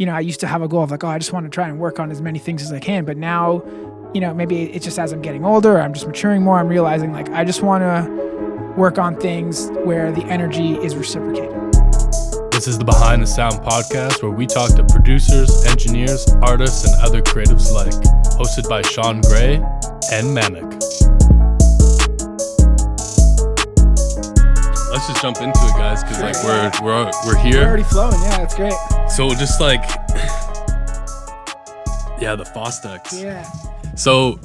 I used to have a goal of like, oh, I just want to try and work on as many things as I can. But now, maybe it's just as I'm getting older, I'm just maturing more. I'm realizing like, I just want to work on things where the energy is reciprocated. This is the Behind the Sound podcast, where we talk to producers, engineers, artists, and other creatives alike. Hosted by Sean Gray and Manik. Let's just jump into it, guys, because like we're here. We're already flowing. Yeah, that's great. So just like, yeah, the Fostex. Yeah. So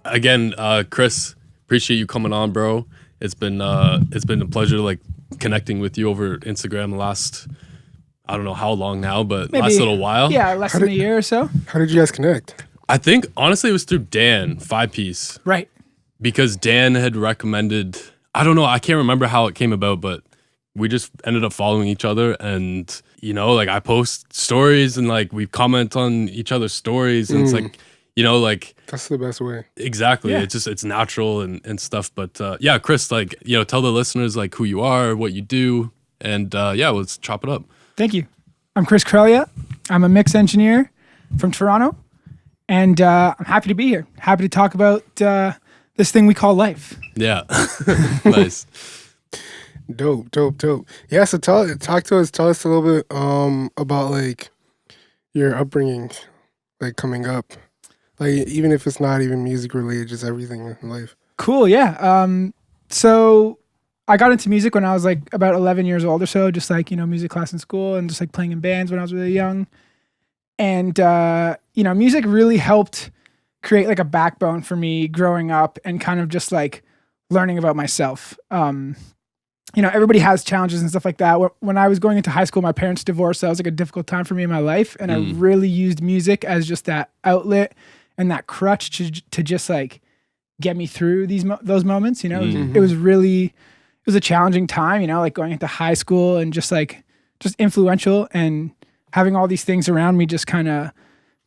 again, Chris, appreciate you coming on, bro. It's been a pleasure like connecting with you over Instagram the last, I don't know how long now, but Maybe, last little while. Yeah, less than a year or so. How did you guys connect? I think honestly it was through Dan, 5-Piece. Right. Because Dan had recommended, I don't know, I can't remember how it came about, but we just ended up following each other, and like I post stories and like we comment on each other's stories, and it's like, like that's the best way. Exactly. Yeah. It's natural and stuff. But yeah, Chris, like, tell the listeners like who you are, what you do, and let's chop it up. Thank you. I'm Chris Creglia. I'm a mix engineer from Toronto, and I'm happy to be here. Happy to talk about this thing we call life. Yeah. Nice. Dope. Yeah, so talk to us. Tell us a little bit about like your upbringing, like coming up. Like, even if it's not even music related, just everything in life. Cool, yeah. So I got into music when I was like about 11 years old or so, just like, music class in school and just like playing in bands when I was really young. And, music really helped create like a backbone for me growing up and kind of just like learning about myself. Everybody has challenges and stuff like that. When I was going into high school, my parents divorced. So that was like a difficult time for me in my life. And I really used music as just that outlet and that crutch to just like get me through those moments. It was a challenging time, like going into high school and just influential, and having all these things around me just kind of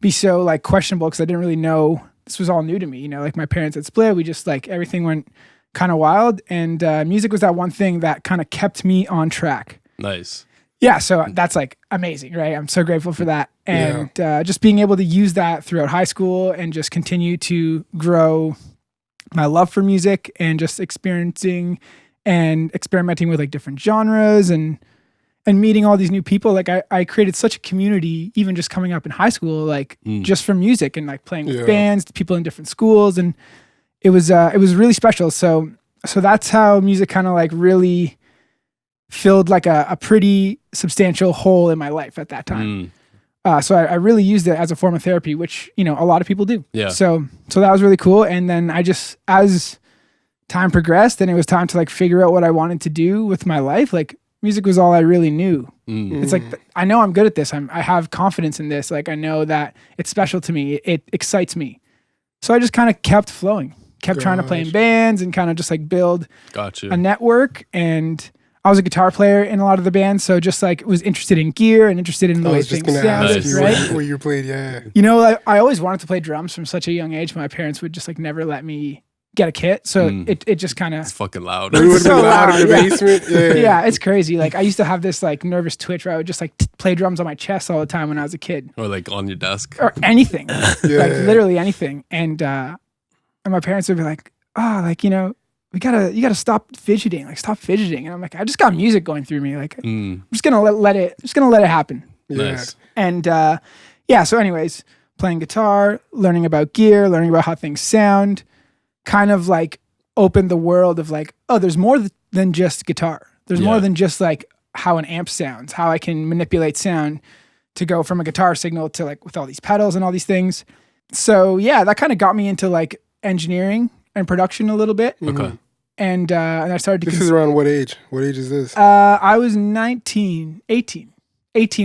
be so like questionable because I didn't really know. This was all new to me, like my parents had split. We just like everything went kind of wild, and music was that one thing that kind of kept me on track. Nice. Yeah, so that's like amazing, right? I'm so grateful for that. And just being able to use that throughout high school and just continue to grow my love for music and just experiencing and experimenting with like different genres and meeting all these new people. Like I created such a community even just coming up in high school, like just from music and like playing with bands, people in different schools, and it was really special. So that's how music kind of like really filled like a pretty substantial hole in my life at that time. So I really used it as a form of therapy, which, a lot of people do. Yeah. So that was really cool. And then as time progressed and it was time to like figure out what I wanted to do with my life, like music was all I really knew. It's like, I know I'm good at this. I have confidence in this. Like, I know that it's special to me. It excites me. So I just kind of kept flowing, trying to play in bands and kind of just like build a network. And I was a guitar player in a lot of the bands, so just like was interested in gear and interested in the way things sounded, right? Where you played, yeah. I always wanted to play drums from such a young age. My parents would just like never let me get a kit, so it just kind of... It's fucking loud. It would have been loud in the basement. Yeah, it's crazy. Like I used to have this like nervous twitch where I would just like play drums on my chest all the time when I was a kid. Or like on your desk. Or anything. Like literally anything. And my parents would be like, oh, like, you gotta stop fidgeting, like stop fidgeting. And I'm like, I just got music going through me. Like I'm just gonna let it happen. Nice. And so anyways, playing guitar, learning about gear, learning about how things sound, kind of like opened the world of like, oh, there's more than just guitar. There's more than just like how an amp sounds, how I can manipulate sound to go from a guitar signal to like with all these pedals and all these things. So yeah, that kind of got me into like engineering and production a little bit. Okay. And I started to... This is around what age? What age is this? I was 18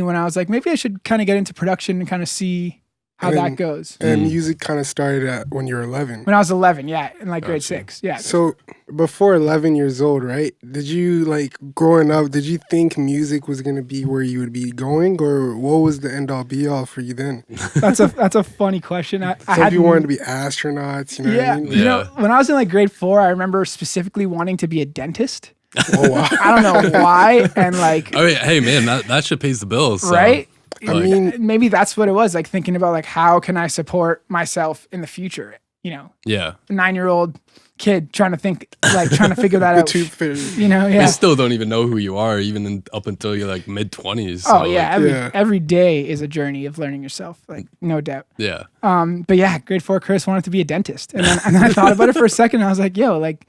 when I was like, maybe I should kind of get into production and kind of see how that goes. And music kind of started at when you were 11. When I was 11, yeah, in like grade 6, yeah. So before 11 years old, right? Did you like growing up? Did you think music was gonna be where you would be going, or what was the end all be all for you then? That's a funny question. Some people wanted to be astronauts. You know what I mean? You know, when I was in like grade 4, I remember specifically wanting to be a dentist. Oh wow! I don't know why, and like, I mean, hey man, that shit pays the bills, so. Right? I mean, maybe that's what it was, like thinking about like how can I support myself in the future? You know, Yeah. a 9-year-old kid trying to figure that the out. tooth fairy. You know, We yeah. still don't even know who you are, even up until you're like mid-20s. Oh yeah, Like, every day is a journey of learning yourself, like no doubt. yeah. But yeah, grade 4 Chris wanted to be a dentist, and then I thought about it for a second. And I was like, yo, like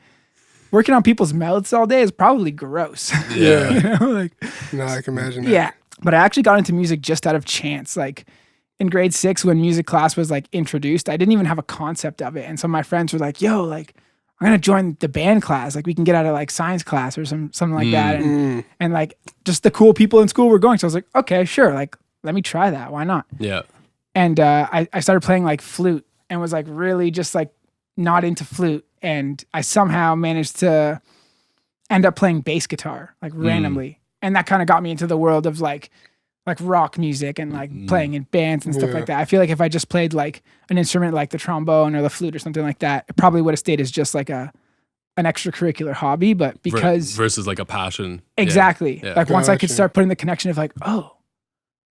working on people's mouths all day is probably gross. Yeah. You know, like No, I can imagine that. yeah. But I actually got into music just out of chance, like. In grade 6, when music class was like introduced, I didn't even have a concept of it. And so my friends were like, yo, like, I'm going to join the band class. Like we can get out of like science class or something like that. And like just the cool people in school were going. So I was like, okay, sure. Like, let me try that. Why not? Yeah. And I started playing like flute and was like really just like not into flute. And I somehow managed to end up playing bass guitar like randomly. And that kind of got me into the world of like rock music and like playing in bands and stuff like that. I feel like if I just played like an instrument like the trombone or the flute or something like that, it probably would have stayed as just like an extracurricular hobby. But because versus like a passion. Exactly. Yeah. Like once I could start putting the connection of like, oh,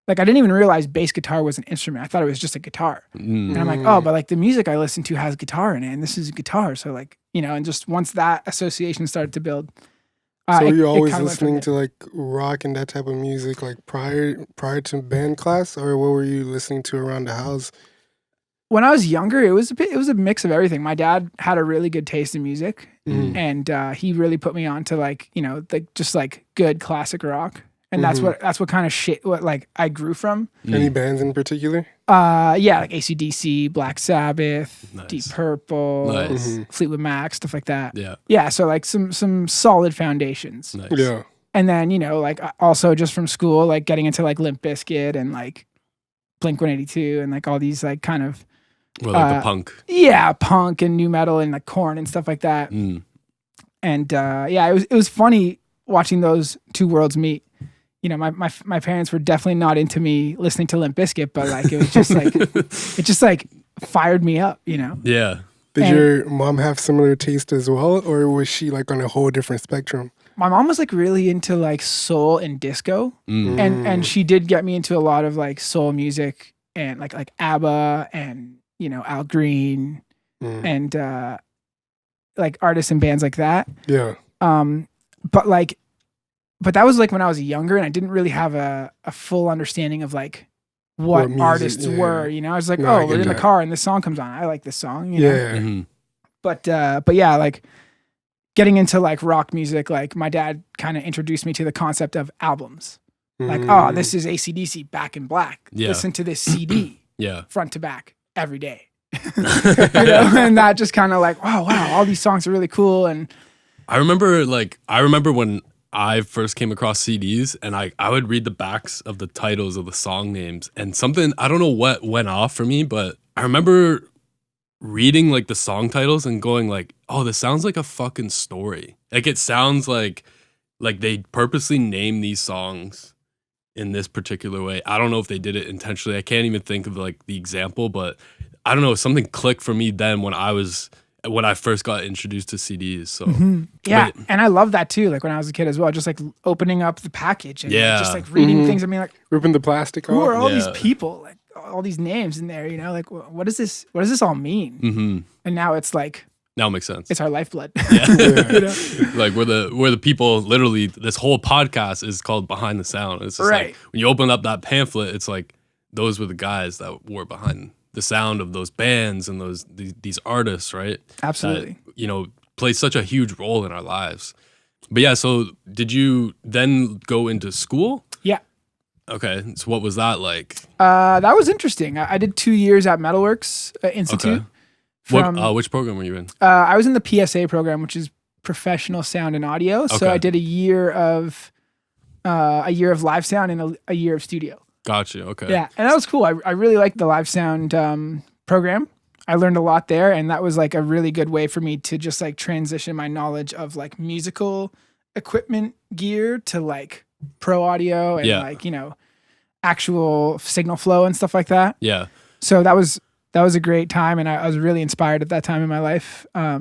like I didn't even realize bass guitar was an instrument. I thought it was just a guitar. And I'm like, oh, but like the music I listen to has guitar in it and this is a guitar. So like, you know, and just once that association started to build, so were you always listening to like rock and that type of music like prior to band class, or what were you listening to around the house? When I was younger, it was a mix of everything. My dad had a really good taste in music, and he really put me on to like, you know, like just like good classic rock, and that's what kind of shit what like I grew from. Any bands in particular? Yeah, like AC/DC, Black Sabbath, Nice. Deep Purple, Fleetwood Mac, stuff like that. Yeah. So like some solid foundations. Nice. Yeah. And then, you know, like also just from school, like getting into like Limp Bizkit and like Blink-182 and like all these like kind of Or like the punk. Yeah, punk and new metal and like Korn and stuff like that. And yeah, it was funny watching those two worlds meet. You know, my parents were definitely not into me listening to Limp Bizkit, but like it was just like it just like fired me up, you know. Yeah. Did your mom have similar taste as well, or was she like on a whole different spectrum? My mom was like really into like soul and disco, and she did get me into a lot of like soul music and like ABBA and, you know, Al Green and like artists and bands like that. Yeah. But that was like when I was younger and I didn't really have a full understanding of like what music, artists were, you know. I was like, No, I oh, we're get in the that. car and this song comes on. I like this song, you know. Yeah. But yeah, like getting into like rock music, like my dad kind of introduced me to the concept of albums. Like, oh, this is AC/DC Back in Black. Yeah. Listen to this CD Yeah. front to back every day. You know? And that just kind of like, wow, all these songs are really cool. And I remember when I first came across CDs and I would read the backs of the titles of the song names, and something, I don't know what went off for me, but I remember reading like the song titles and going like, oh, this sounds like a fucking story. Like it sounds like they purposely named these songs in this particular way. I don't know if they did it intentionally. I can't even think of like the example, but I don't know, something clicked for me then when I first got introduced to CDs. So yeah, and I love that too. Like when I was a kid as well, just like opening up the package and like, just like reading things. I mean, like Ripping the plastic who off. are all these people? Like all these names in there, you know? Like what does this all mean? And now it's like now it makes sense. it's our lifeblood. Yeah. You know? Like we're the people, literally this whole podcast is called Behind the Sound. It's just Right. like when you open up that pamphlet, it's like those were the guys that were behind the sound of those bands and these artists, right? Absolutely. That, you know, play such a huge role in our lives. But yeah, so did you then go into school? Yeah. Okay, so what was that like? That was interesting. I did 2 years at MetalWorks Institute. Okay. Which program were you in? I was in the PSA program, which is Professional Sound and Audio. So Okay. I did a year of live sound and a year of studio. Gotcha. Okay. Yeah, and that was cool. I really liked the live sound program. I learned a lot there, and that was like a really good way for me to just like transition my knowledge of like musical equipment gear to like pro audio and like, you know, actual signal flow and stuff like that. Yeah. So that was a great time, and I was really inspired at that time in my life. How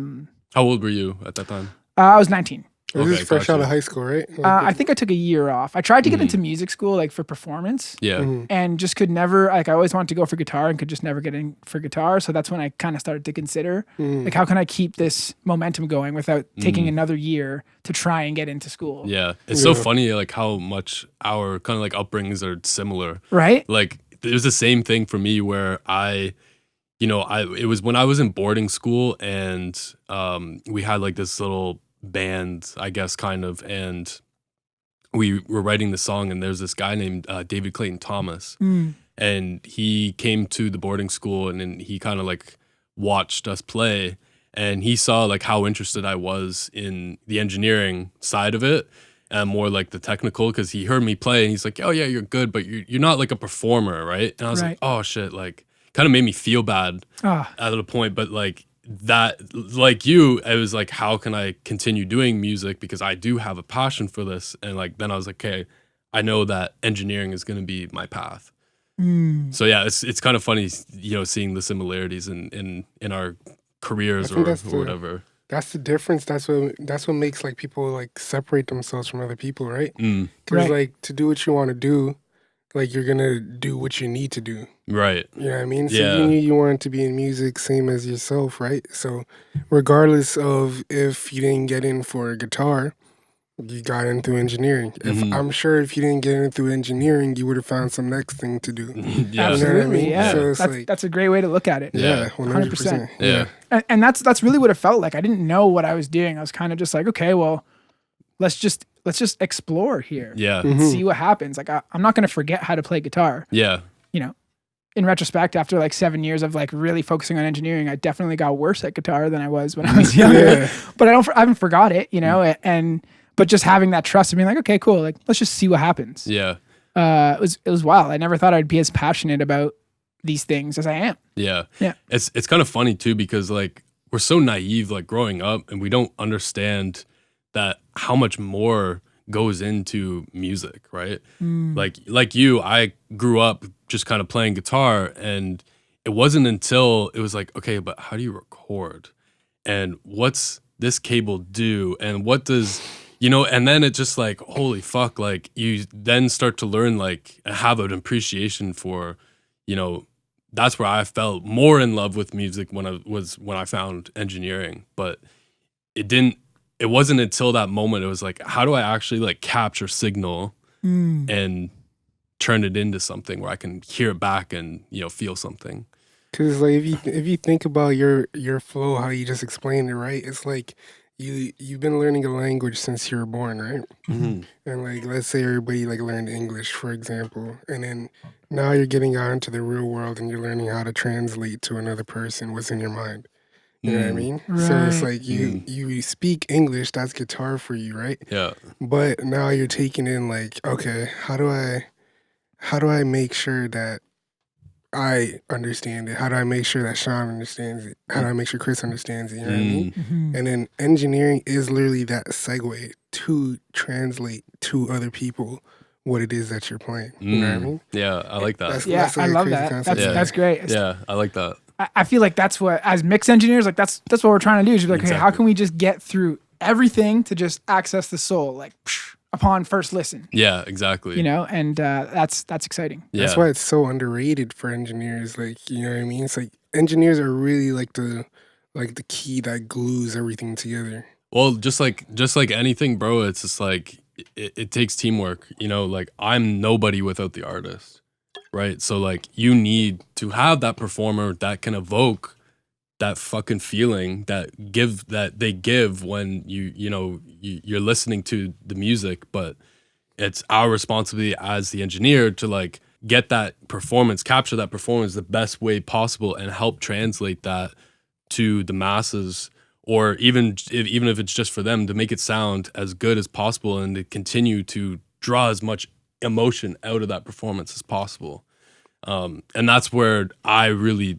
old were you at that time? I was 19. This Okay, is fresh out gotcha. of high school, right? I think I took a year off. I tried to get into music school, like for performance, Yeah. and just could never. Like I always wanted to go for guitar and could just never get in for guitar. So that's when I kind of started to consider, like, how can I keep this momentum going without taking another year to try and get into school? Yeah. It's so funny, like, how much our kind of like upbringings are similar. Right? Like, it was the same thing for me where it was when I was in boarding school and we had like this little band, I guess, kind of, and we were writing the song, and there's this guy named David Clayton Thomas, and he came to the boarding school, and then he kind of like watched us play, and he saw like how interested I was in the engineering side of it and more like the technical, because he heard me play and he's like, oh yeah, you're good, but you're not like a performer, right? And I was like, oh shit, like kind of made me feel bad at a point, but like that, like you, it was like, how can I continue doing music, because I do have a passion for this. And like then I was like, okay, I know that engineering is going to be my path. So yeah, it's kind of funny, seeing the similarities in our careers or whatever. That's the difference. That's what makes like people like separate themselves from other people, right? Because like to do what you want to do, like you're gonna do what you need to do. Right. You know what I mean? So Yeah. you knew you wanted to be in music same as yourself, right? So regardless of if you didn't get in for a guitar, you got in through engineering. I'm sure if you didn't get in through engineering, you would have found some next thing to do. Yeah. Absolutely, You know what I mean? yeah. So it's That's a great way to look at it. Yeah, 100%. 100%. Yeah. And that's really what it felt like. I didn't know what I was doing. I was kind of just like, okay, well, let's just explore here. Yeah. And see what happens. Like I'm not going to forget how to play guitar. Yeah. In retrespect, after like 7 years of like really focusing on engineering, I definitely got worse at guitar than I was when I was younger. But I haven't forgot it, but just having that trust of being like, okay, cool, like let's just see what happens. Yeah. It was wild. I never thought I'd be as passionate about these things as I am. Yeah. Yeah. It's kind of funny too, because like we're so naive, like growing up, and we don't understand that how much more goes into music, right? Like you, I grew up just kind of playing guitar, and it wasn't until it was like, okay, but how do you record? And what's this cable do? And what does, and then it's just like, holy fuck, like you then start to learn, like have an appreciation for, that's where I felt more in love with music when I found engineering. But it wasn't until that moment, it was like, how do I actually like capture signal and turn it into something where I can hear it back and, feel something. Because like if you think about your flow, how you just explained it, right? It's like you've been learning a language since you were born, right? And like let's say everybody like learned English, for example, and then now you're getting out into the real world and you're learning how to translate to another person what's in your mind. You know what I mean? So it's like you speak English, that's guitar for you, right? Yeah. But now you're taking in like, okay, how do I make sure that I understand it? How do I make sure that Sean understands it? How do I make sure Chris understands it? You know what I mean? And then engineering is literally that segue to translate to other people what it is that you're playing. You know what I mean? Yeah, I like that. That's I like a love crazy that. concept. That's great. Yeah, I like that. I feel like that's what, as mix engineers, like that's what we're trying to do. Is be like, okay, how can we just get through everything to just access the soul, like upon first listen? Yeah, exactly. And that's exciting. Yeah. That's why it's so underrated for engineers. Like, you know what I mean? It's like engineers are really like the key that glues everything together. Well, just like anything, bro, it's just like it takes teamwork. Like I'm nobody without the artist, right? So like you need to have that performer that can evoke that fucking feeling that they give when you're listening to the music. But it's our responsibility as the engineer to like get that performance, capture that performance the best way possible, and help translate that to the masses, or even if it's just for them, to make it sound as good as possible and to continue to draw as much emotion out of that performance as possible. And that's where I really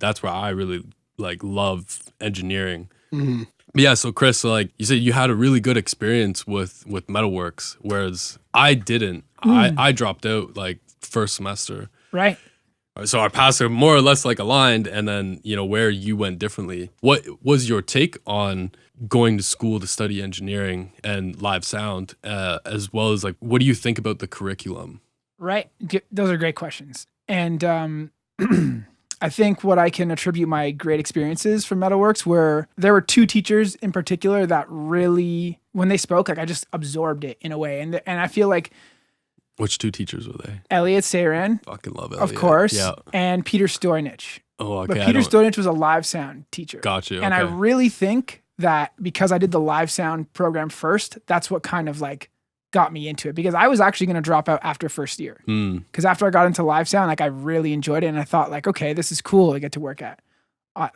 like love engineering. But yeah, so Chris, like you said, you had a really good experience with MetalWorks, whereas I didn't. I dropped out like first semester. Right. So our paths are more or less like aligned, and then, you know, where you went differently. What was your take on going to school to study engineering and live sound, as well as like, what do you think about the curriculum? Right. Those are great questions. And I think what I can attribute my great experiences from MetalWorks were there were two teachers in particular that really, when they spoke, like I just absorbed it in a way. And I feel like Which two teachers were they? Elliot Saran, Fucking love it. of course, Yeah. and Peter Stoyanich. Oh, okay. But Peter Stoyanich was a live sound teacher. Got you. And I okay. really think that because I did the live sound program first, that's what kind of like got me into it, because I was actually going to drop out after first year. Because after I got into live sound, like I really enjoyed it. And I thought like, okay, this is cool. I get to work at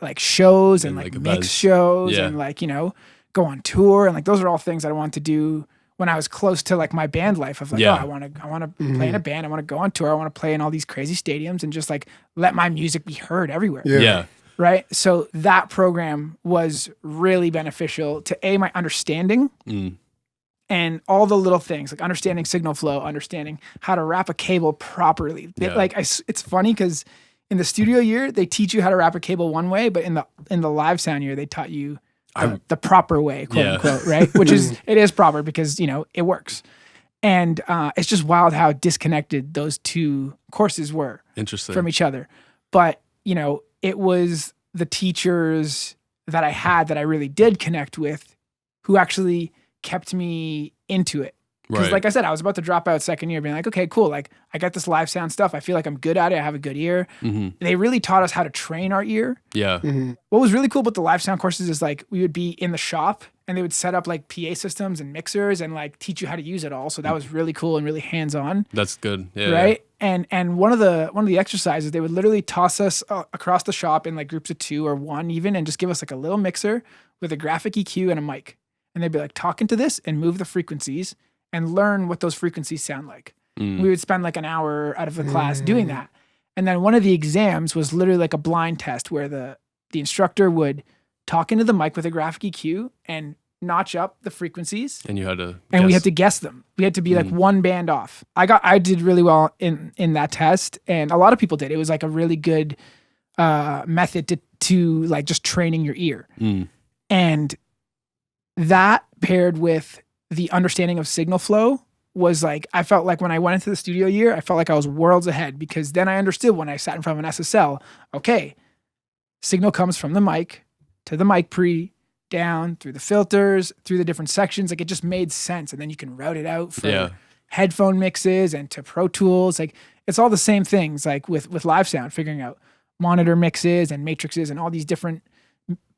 like shows and like mix shows and like, you know, go on tour. And like, those are all things that I wanted to do when I was close to like my band life of like, oh, I want to play in a band. I want to go on tour. I want to play in all these crazy stadiums and just like let my music be heard everywhere. Yeah. Right. So that program was really beneficial to my understanding and all the little things, like understanding signal flow, understanding how to wrap a cable properly. It's funny because in the studio year, they teach you how to wrap a cable one way, but in the live sound year, they taught you the proper way, quote unquote, right? Which it is proper because, you know, it works. And it's just wild how disconnected those two courses were from each other. But, you know, it was the teachers that I had that I really did connect with who actually kept me into it. Because like I said, I was about to drop out second year being like, okay, cool. Like I got this live sound stuff. I feel like I'm good at it. I have a good ear. They really taught us how to train our ear. Yeah. What was really cool about the live sound courses is like we would be in the shop and they would set up like PA systems and mixers and like teach you how to use it all. So that was really cool and really hands-on. That's good. Yeah. Right. Yeah. And one of the exercises, they would literally toss us across the shop in like groups of 2 or 1 even, and just give us like a little mixer with a graphic EQ and a mic. And they'd be like, talk into this and move the frequencies and learn what those frequencies sound like. We would spend like an hour out of the class doing that. And then one of the exams was literally like a blind test where the instructor would talk into the mic with a graphic EQ and notch up the frequencies. And you had to and we had to guess them. We had to be like one band off. I did really well in that test, and a lot of people did. It was like a really good method to like just training your ear. And that paired with the understanding of signal flow was like, I felt like when I went into the studio year, I felt like I was worlds ahead, because then I understood when I sat in front of an SSL, okay, signal comes from the mic to the mic pre, down through the filters, through the different sections. Like it just made sense. And then you can route it out for headphone mixes and to Pro Tools. Like it's all the same things, like with live sound, figuring out monitor mixes and matrices and all these different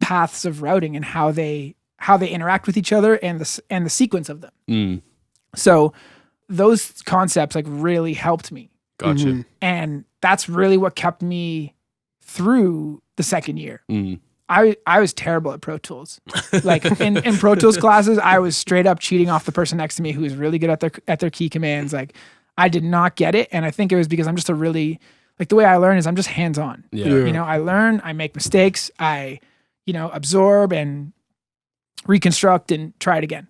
paths of routing and how they interact with each other and the sequence of them. So those concepts like really helped me. Gotcha. And that's really what kept me through the second year. I was terrible at Pro Tools. Like in Pro Tools classes, I was straight up cheating off the person next to me who was really good at their key commands. Like I did not get it. And I think it was because I'm just like the way I learn is I'm just hands-on. You know, I learn, I make mistakes, I, you know, absorb and reconstruct and try it again.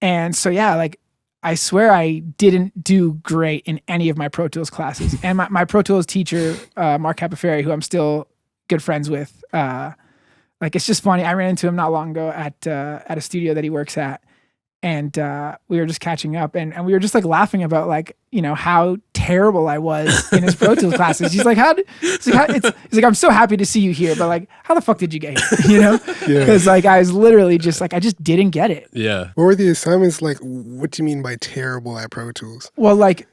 And so, like I swear I didn't do great in any of my Pro Tools classes. And my Pro Tools teacher, Mark Capaferi, who I'm still good friends with, like it's just funny. I ran into him not long ago at a studio that he works at. And we were just catching up and we were just like laughing about like, you know, how terrible I was in his Pro Tools classes. He's like, he's like, I'm so happy to see you here, but like, how the fuck did you get here? You know? Because like, I was literally just like, I just didn't get it. What were the assignments like? What do you mean by terrible at Pro Tools? Well, like,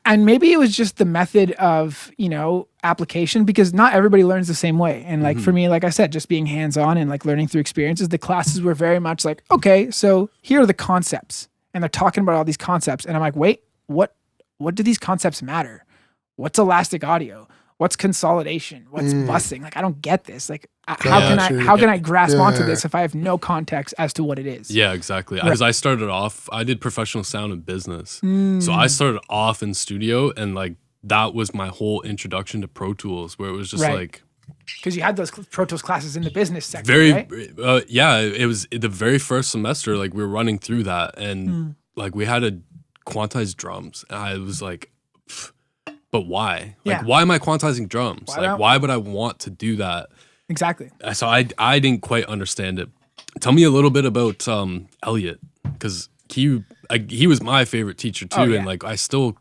and maybe it was just the method of, you know, application, because not everybody learns the same way. And like for me, like I said, just being hands-on and like learning through experiences, the classes were very much like, okay, so here are the concepts. And they're talking about all these concepts. And I'm like, wait, what do these concepts matter? What's elastic audio? What's consolidation? What's busing? Like, I don't get this. Like, how can I grasp onto this if I have no context as to what it is? Yeah, exactly. Because I started off, I did professional sound and business. So I started off in studio, and like that was my whole introduction to Pro Tools, where it was just like, because you had those Pro Tools classes in the business section, right? It was the very first semester. Like we were running through that, and like we had to quantize drums. And I was like, but but why? Yeah. Like, why am I quantizing drums? Why Like, not? why would I want to do that? Exactly. So I didn't quite understand it. Tell me a little bit about Elliot, because he was my favorite teacher too, Oh, yeah. and like I still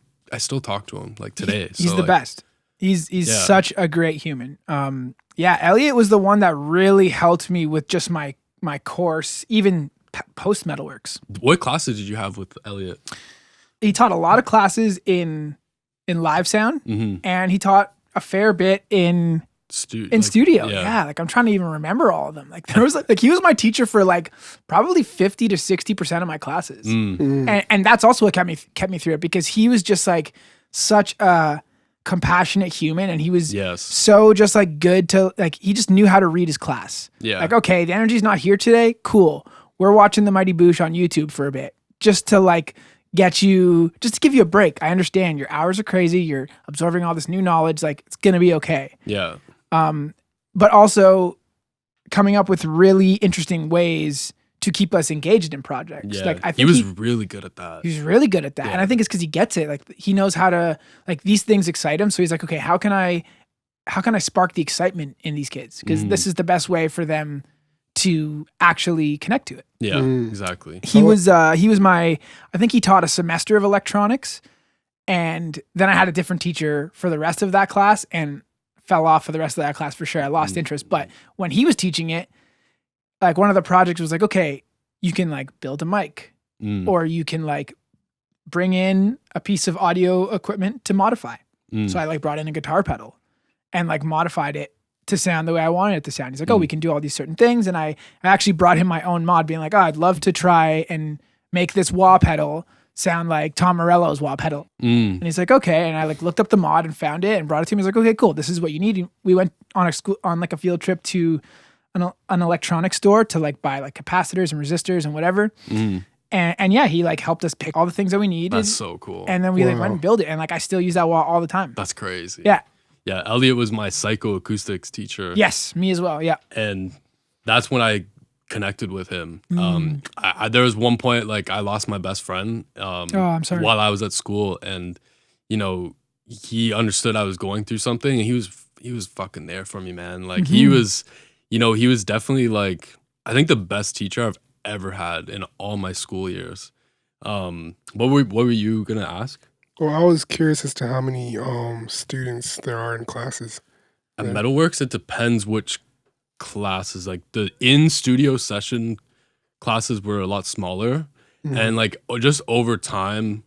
talk to him like today. He's so the like, best. He's Yeah. such a great human. Yeah, Elliot was the one that really helped me with just my course, even post MetalWorks. What classes did you have with Elliot? He taught a lot of classes in live sound, Mm-hmm. and he taught a fair bit in studio. Yeah, like I'm trying to even remember all of them. Like there was like he was my teacher for like probably 50 to 60% of my classes. And that's also what kept me through it, because he was just like such a compassionate human, and he was so just like good to like, he just knew how to read his class. Yeah. Like, okay, the energy's not here today. Cool. We're watching the Mighty Boosh on YouTube for a bit, just to like just to give you a break. I understand your hours are crazy. You're absorbing all this new knowledge. Like, it's going to be okay. Yeah. But also coming up with really interesting ways to keep us engaged in projects. Yeah. Like, I think he was really good at that. He's really good at that. Yeah. And I think it's because he gets it. Like, he knows how to, like, these things excite him. So he's like, okay, how can I spark the excitement in these kids? Because this is the best way for them to actually connect to it. Yeah, exactly. He was my, I think he taught a semester of electronics, and then I had a different teacher for the rest of that class and fell off for the rest of that class for sure. I lost interest. But when he was teaching it, like one of the projects was like, okay, you can like build a mic, or you can like bring in a piece of audio equipment to modify. So I like brought in a guitar pedal and like modified it to sound the way I wanted it to sound. He's like, oh, we can do all these certain things. And I actually brought him my own mod, being like, oh, I'd love to try and make this wah pedal sound like Tom Morello's wah pedal. And he's like, okay. And I like looked up the mod and found it and brought it to him. He's like, okay, cool. This is what you need. And we went on a field trip to an electronics store to like buy like capacitors and resistors and whatever. And yeah, he like helped us pick all the things that we needed. That's so cool. And then we like went and build it. And like, I still use that wah all the time. That's crazy. Yeah. Yeah, Elliot was my psychoacoustics teacher. Yes, me as well. Yeah. And that's when I connected with him. There was one point like I lost my best friend I'm sorry. while I was at school, and you know, he understood I was going through something, and he was fucking there for me, man. Like he was, you know, he was definitely like, I think the best teacher I've ever had in all my school years. What were you gonna ask? Well, I was curious as to how many students there are in classes. At MetalWorks, it depends which classes. Like the in-studio session classes were a lot smaller. And like just over time,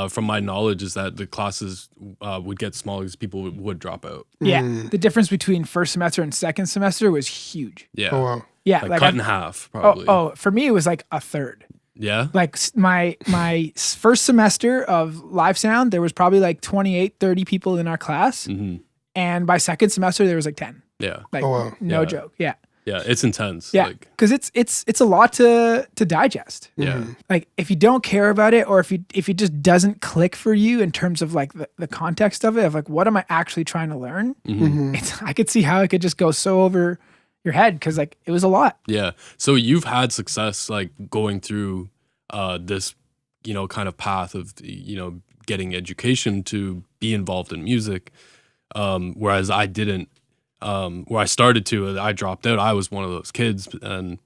from my knowledge, is that the classes would get smaller because people would drop out. Yeah. The difference between first semester and second semester was huge. Yeah. Oh, wow. Yeah. Like cut in half, probably. For me, it was like a third. Yeah? Like my first semester of live sound, there was probably like 28, 30 people in our class. And by second semester, there was like 10. Yeah. Like, Oh, wow. no Yeah. joke. Yeah. Yeah, it's intense. Yeah. Like, Because it's a lot to digest. yeah. Like if you don't care about it, or if it just doesn't click for you in terms of like the context of it, of like, what am I actually trying to learn? I could see how it could just go so over your head, because like it was a lot. Yeah. So you've had success like going through this, you know, kind of path of, you know, getting education to be involved in music. Whereas I didn't, where I started to, I dropped out. I was one of those kids, and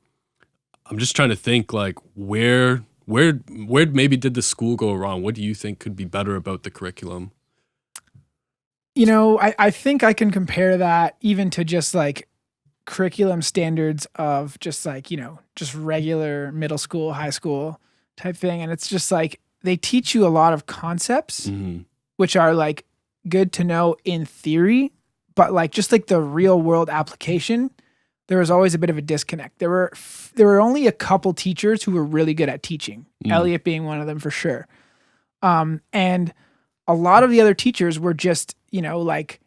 I'm just trying to think like where maybe did the school go wrong? What do you think could be better about the curriculum? You know, I think I can compare that even to just like curriculum standards of just like, you know, just regular middle school, high school type thing. And it's just like, they teach you a lot of concepts, which are like good to know in theory, but like just like the real world application, there was always a bit of a disconnect. There were only a couple teachers who were really good at teaching, Elliot being one of them for sure. And a lot of the other teachers were just, you know, like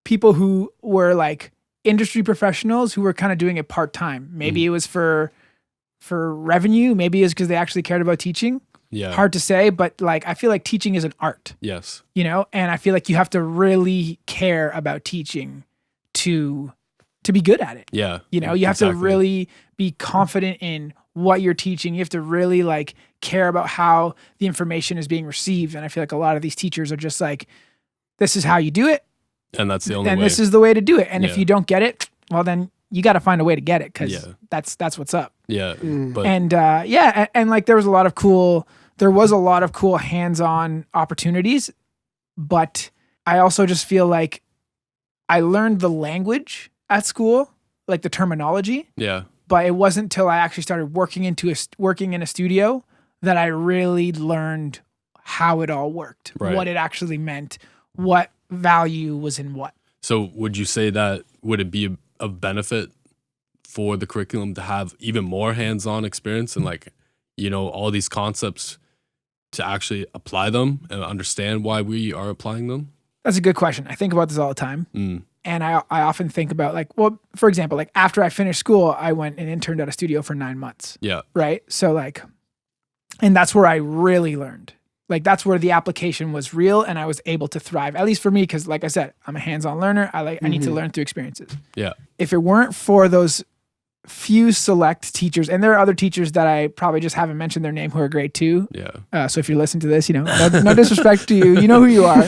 people who were like industry professionals who were kind of doing it part-time. Maybe it was for revenue. Maybe it's because they actually cared about teaching. Yeah. Hard to say, but like I feel like teaching is an art. Yes. You know, and I feel like you have to really care about teaching to be good at it. Yeah. You know, you have to really be confident in what you're teaching. You have to really like care about how the information is being received. And I feel like a lot of these teachers are just like this is how you do it, And that's the only and way. this is the way to do it. And if Yeah. you don't get it, well, then you got to find a way to get it because Yeah. that's what's up. Yeah. Mm. But And and like there was a lot of cool hands-on opportunities, but I also just feel like I learned the language at school, like the terminology, yeah. but it wasn't until I actually started working in a studio that I really learned how it all worked, Right. what it actually meant, what value was in what. So would you say that would it be of benefit for the curriculum to have even more hands-on experience and like, you know, all these concepts to actually apply them and understand why we are applying them? That's a good question. I think about this all the time. Mm. And I often think about like, well, for example, like after I finished school, I went and interned at a studio for 9 months. Yeah. Right. So like, and that's where I really learned. Like that's where the application was real and I was able to thrive, at least for me. Cause like I said, I'm a hands-on learner. I need to learn through experiences. Yeah. If it weren't for those few select teachers, and there are other teachers that I probably just haven't mentioned their name who are great too. Yeah. So if you're listening to this, you know, no disrespect to you, you know who you are.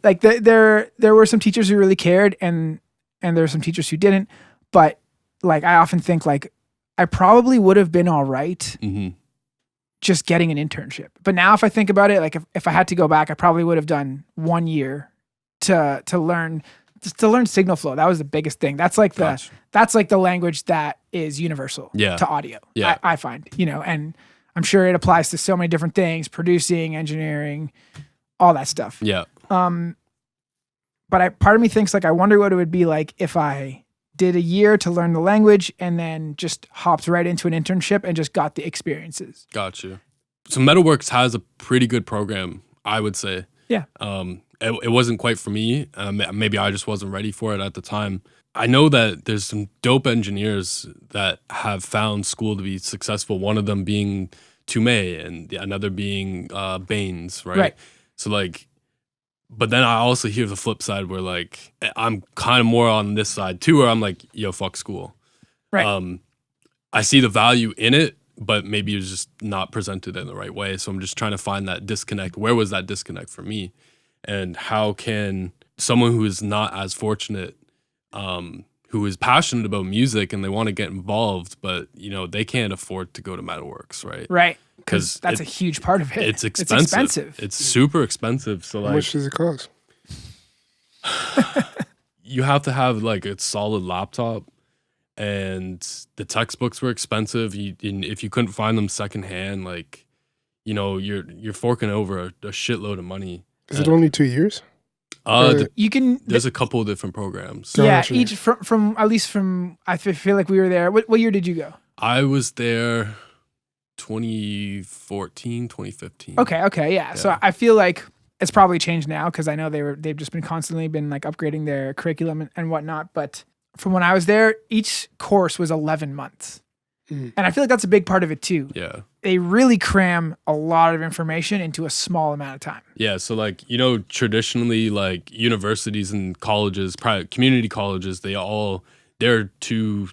Like there were some teachers who really cared, and there were some teachers who didn't. But like I often think like I probably would have been all right Mm-hmm. just getting an internship. But now if I think about it, like if I had to go back, I probably would have done 1 year to learn signal flow. That was the biggest thing. That's like Gotcha. that's like the language that is universal Yeah. to audio. Yeah. I find, you know, and I'm sure it applies to so many different things, producing, engineering, all that stuff. Yeah. But part of me thinks like, I wonder what it would be like if I did a year to learn the language and then just hopped right into an internship and just got the experiences. Got you. So MetalWorks has a pretty good program, I would say. Yeah. It wasn't quite for me. Maybe I just wasn't ready for it at the time. I know that there's some dope engineers that have found school to be successful. One of them being Tumay and another being Baines, right? Right. So like, but then I also hear the flip side where like I'm kind of more on this side too, where I'm like, yo, fuck school. Right. I see the value in it, but maybe it's just not presented in the right way. So I'm just trying to find that disconnect. Where was that disconnect for me? And how can someone who is not as fortunate, who is passionate about music and they want to get involved, but you know they can't afford to go to MetalWorks, right? Right. Because 'Cause that's a huge part of it. It's expensive. It's super expensive. So How like, much does it cost? you have to have like a solid laptop, and the textbooks were expensive. If you couldn't find them secondhand, like, you know, you're forking over a shitload of money. Is it only 2 years? You can. There's a couple of different programs. Yeah, Gotcha. each from at least from I feel like we were there. What year did you go? I was there 2014, 2015. Okay, yeah. So Yeah. I feel like it's probably changed now because I know they've just been constantly been like upgrading their curriculum and whatnot. But from when I was there, each course was 11 months, Mm. and I feel like that's a big part of it too. Yeah. They really cram a lot of information into a small amount of time. Yeah. So like, you know, traditionally like universities and colleges, private community colleges, they're 2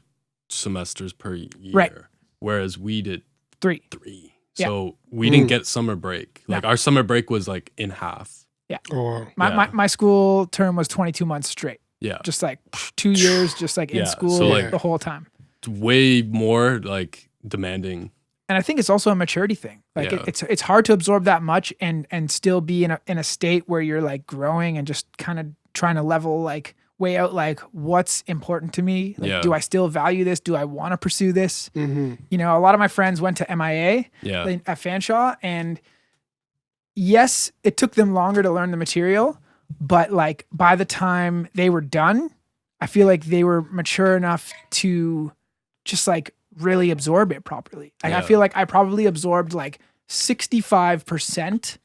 semesters per year. Right. Whereas we did 3. 3. Yeah. So we didn't get summer break. Like our summer break was like in half. Oh, wow. My school term was 22 months straight, Yeah. just like 2 years, just like in Yeah, school so, like- the whole time. It's way more like demanding. And I think it's also a maturity thing. Like Yeah. it's hard to absorb that much and still be in a state where you're like growing and just kind of trying to level like weigh out like what's important to me. Like, Yeah. do I still value this? Do I want to pursue this? Mm-hmm. You know, a lot of my friends went to MIA Yeah. at Fanshawe, and yes, it took them longer to learn the material, but like by the time they were done, I feel like they were mature enough to just like really absorb it properly. Like I Yeah. feel like I probably absorbed like 65%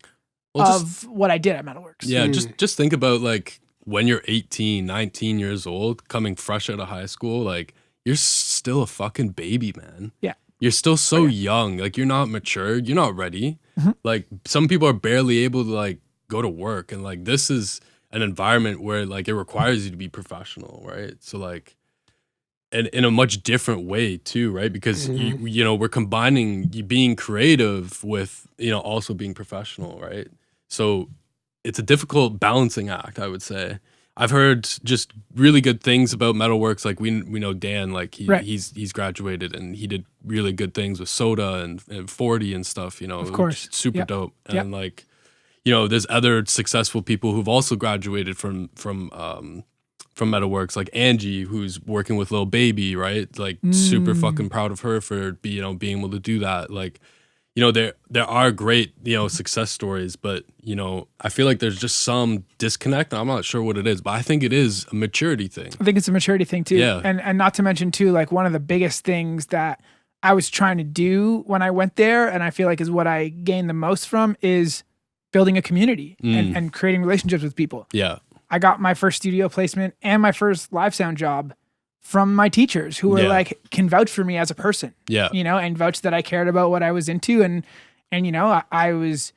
Well, of what I did at MetalWorks. Yeah, just think about like when you're 18, 19 years old, coming fresh out of high school, like you're still a fucking baby, man. Yeah. You're still so young. Like you're not mature. You're not ready. Mhm. Like some people are barely able to like go to work, and like this is an environment where like it requires you to be professional, right? So like and in a much different way too, right? Because you know, we're combining you being creative with, you know, also being professional, right? So it's a difficult balancing act, I would say. I've heard just really good things about MetalWorks. Like we know Dan, like he's graduated and he did really good things with Soda and 40 and stuff, you know. Of course. Super dope. And like, you know, there's other successful people who've also graduated from MetalWorks, like Angie, who's working with Lil Baby, right? Like super fucking proud of her for being able to do that. Like, you know, there are great, you know, success stories, but, you know, I feel like there's just some disconnect. I'm not sure what it is, but I think it is a maturity thing. I think it's a maturity thing too. Yeah. And not to mention too, like one of the biggest things that I was trying to do when I went there, and I feel like is what I gained the most from, is building a community and creating relationships with people. Yeah. I got my first studio placement and my first live sound job from my teachers who were like, can vouch for me as a person, you know, and vouch that I cared about what I was into. And you know, I was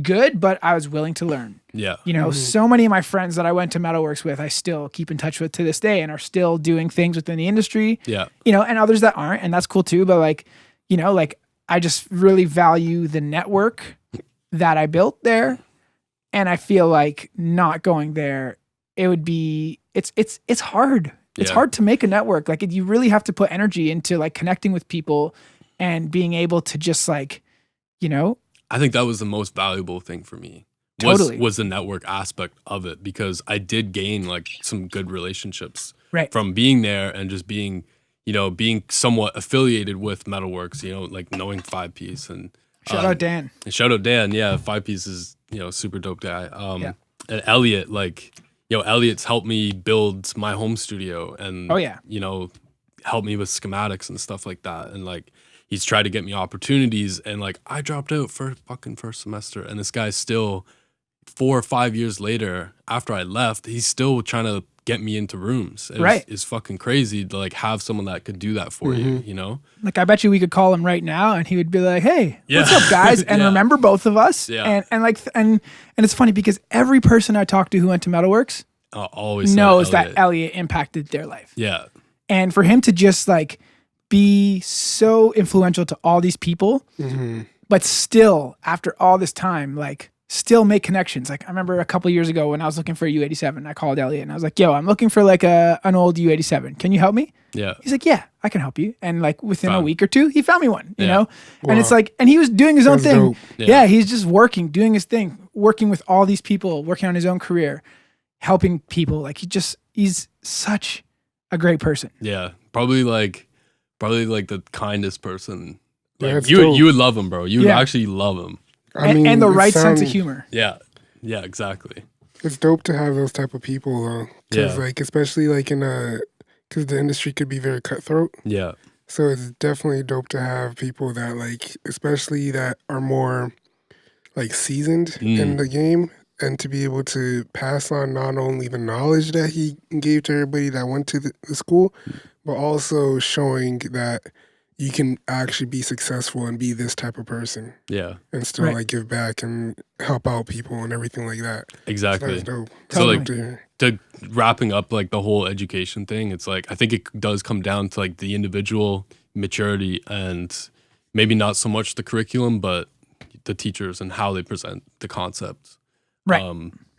good, but I was willing to learn. Yeah. You know, so many of my friends that I went to MetalWorks with, I still keep in touch with to this day and are still doing things within the industry. Yeah. You know, and others that aren't, and that's cool too. But like, you know, like I just really value the network that I built there. And I feel like not going there, it would be, it's hard. It's hard to make a network. Like you really have to put energy into like connecting with people and being able to just like, you know. I think that was the most valuable thing for me. Totally. Was the network aspect of it, because I did gain like some good relationships from being there and just being, you know, being somewhat affiliated with MetalWorks, you know, like knowing 5 Piece and shout out Dan. Shout out Dan. Yeah. 5 Piece is, you know, super dope guy. And Elliot, like, you know, Elliot's helped me build my home studio and, you know, helped me with schematics and stuff like that. And like, he's tried to get me opportunities, and like, I dropped out for fucking first semester, and this guy's still 4 or 5 years later after I left, he's still trying to get me into rooms. It's fucking crazy to like have someone that could do that for you, you know? Like I bet you we could call him right now and he would be like, hey, what's up guys? And remember both of us. And like, and it's funny because every person I talked to who went to MetalWorks always knows that Elliot impacted their life. Yeah. And for him to just like be so influential to all these people, but still after all this time, like still make connections. Like I remember a couple years ago when I was looking for a U87, I called Elliot and I was like, yo, I'm looking for like an old U87. Can you help me? Yeah. He's like, yeah, I can help you. And like within a week or two, he found me one, you know? Wow. And it's like, and he was doing his own thing. Yeah. He's just working, doing his thing, working with all these people, working on his own career, helping people. Like he's such a great person. Yeah. Probably like the kindest person. Like you would love him, bro. You would actually love him. I mean, and the right sense of humor. Yeah. Yeah, exactly. It's dope to have those type of people though. Cause like, especially like cause the industry could be very cutthroat. Yeah. So it's definitely dope to have people that like, especially that are more like seasoned in the game, and to be able to pass on not only the knowledge that he gave to everybody that went to the school, but also showing that you can actually be successful and be this type of person. Yeah. And still like give back and help out people and everything like that. Exactly. So that's dope. So like to wrapping up like the whole education thing, it's like I think it does come down to like the individual maturity and maybe not so much the curriculum, but the teachers and how they present the concepts. Right.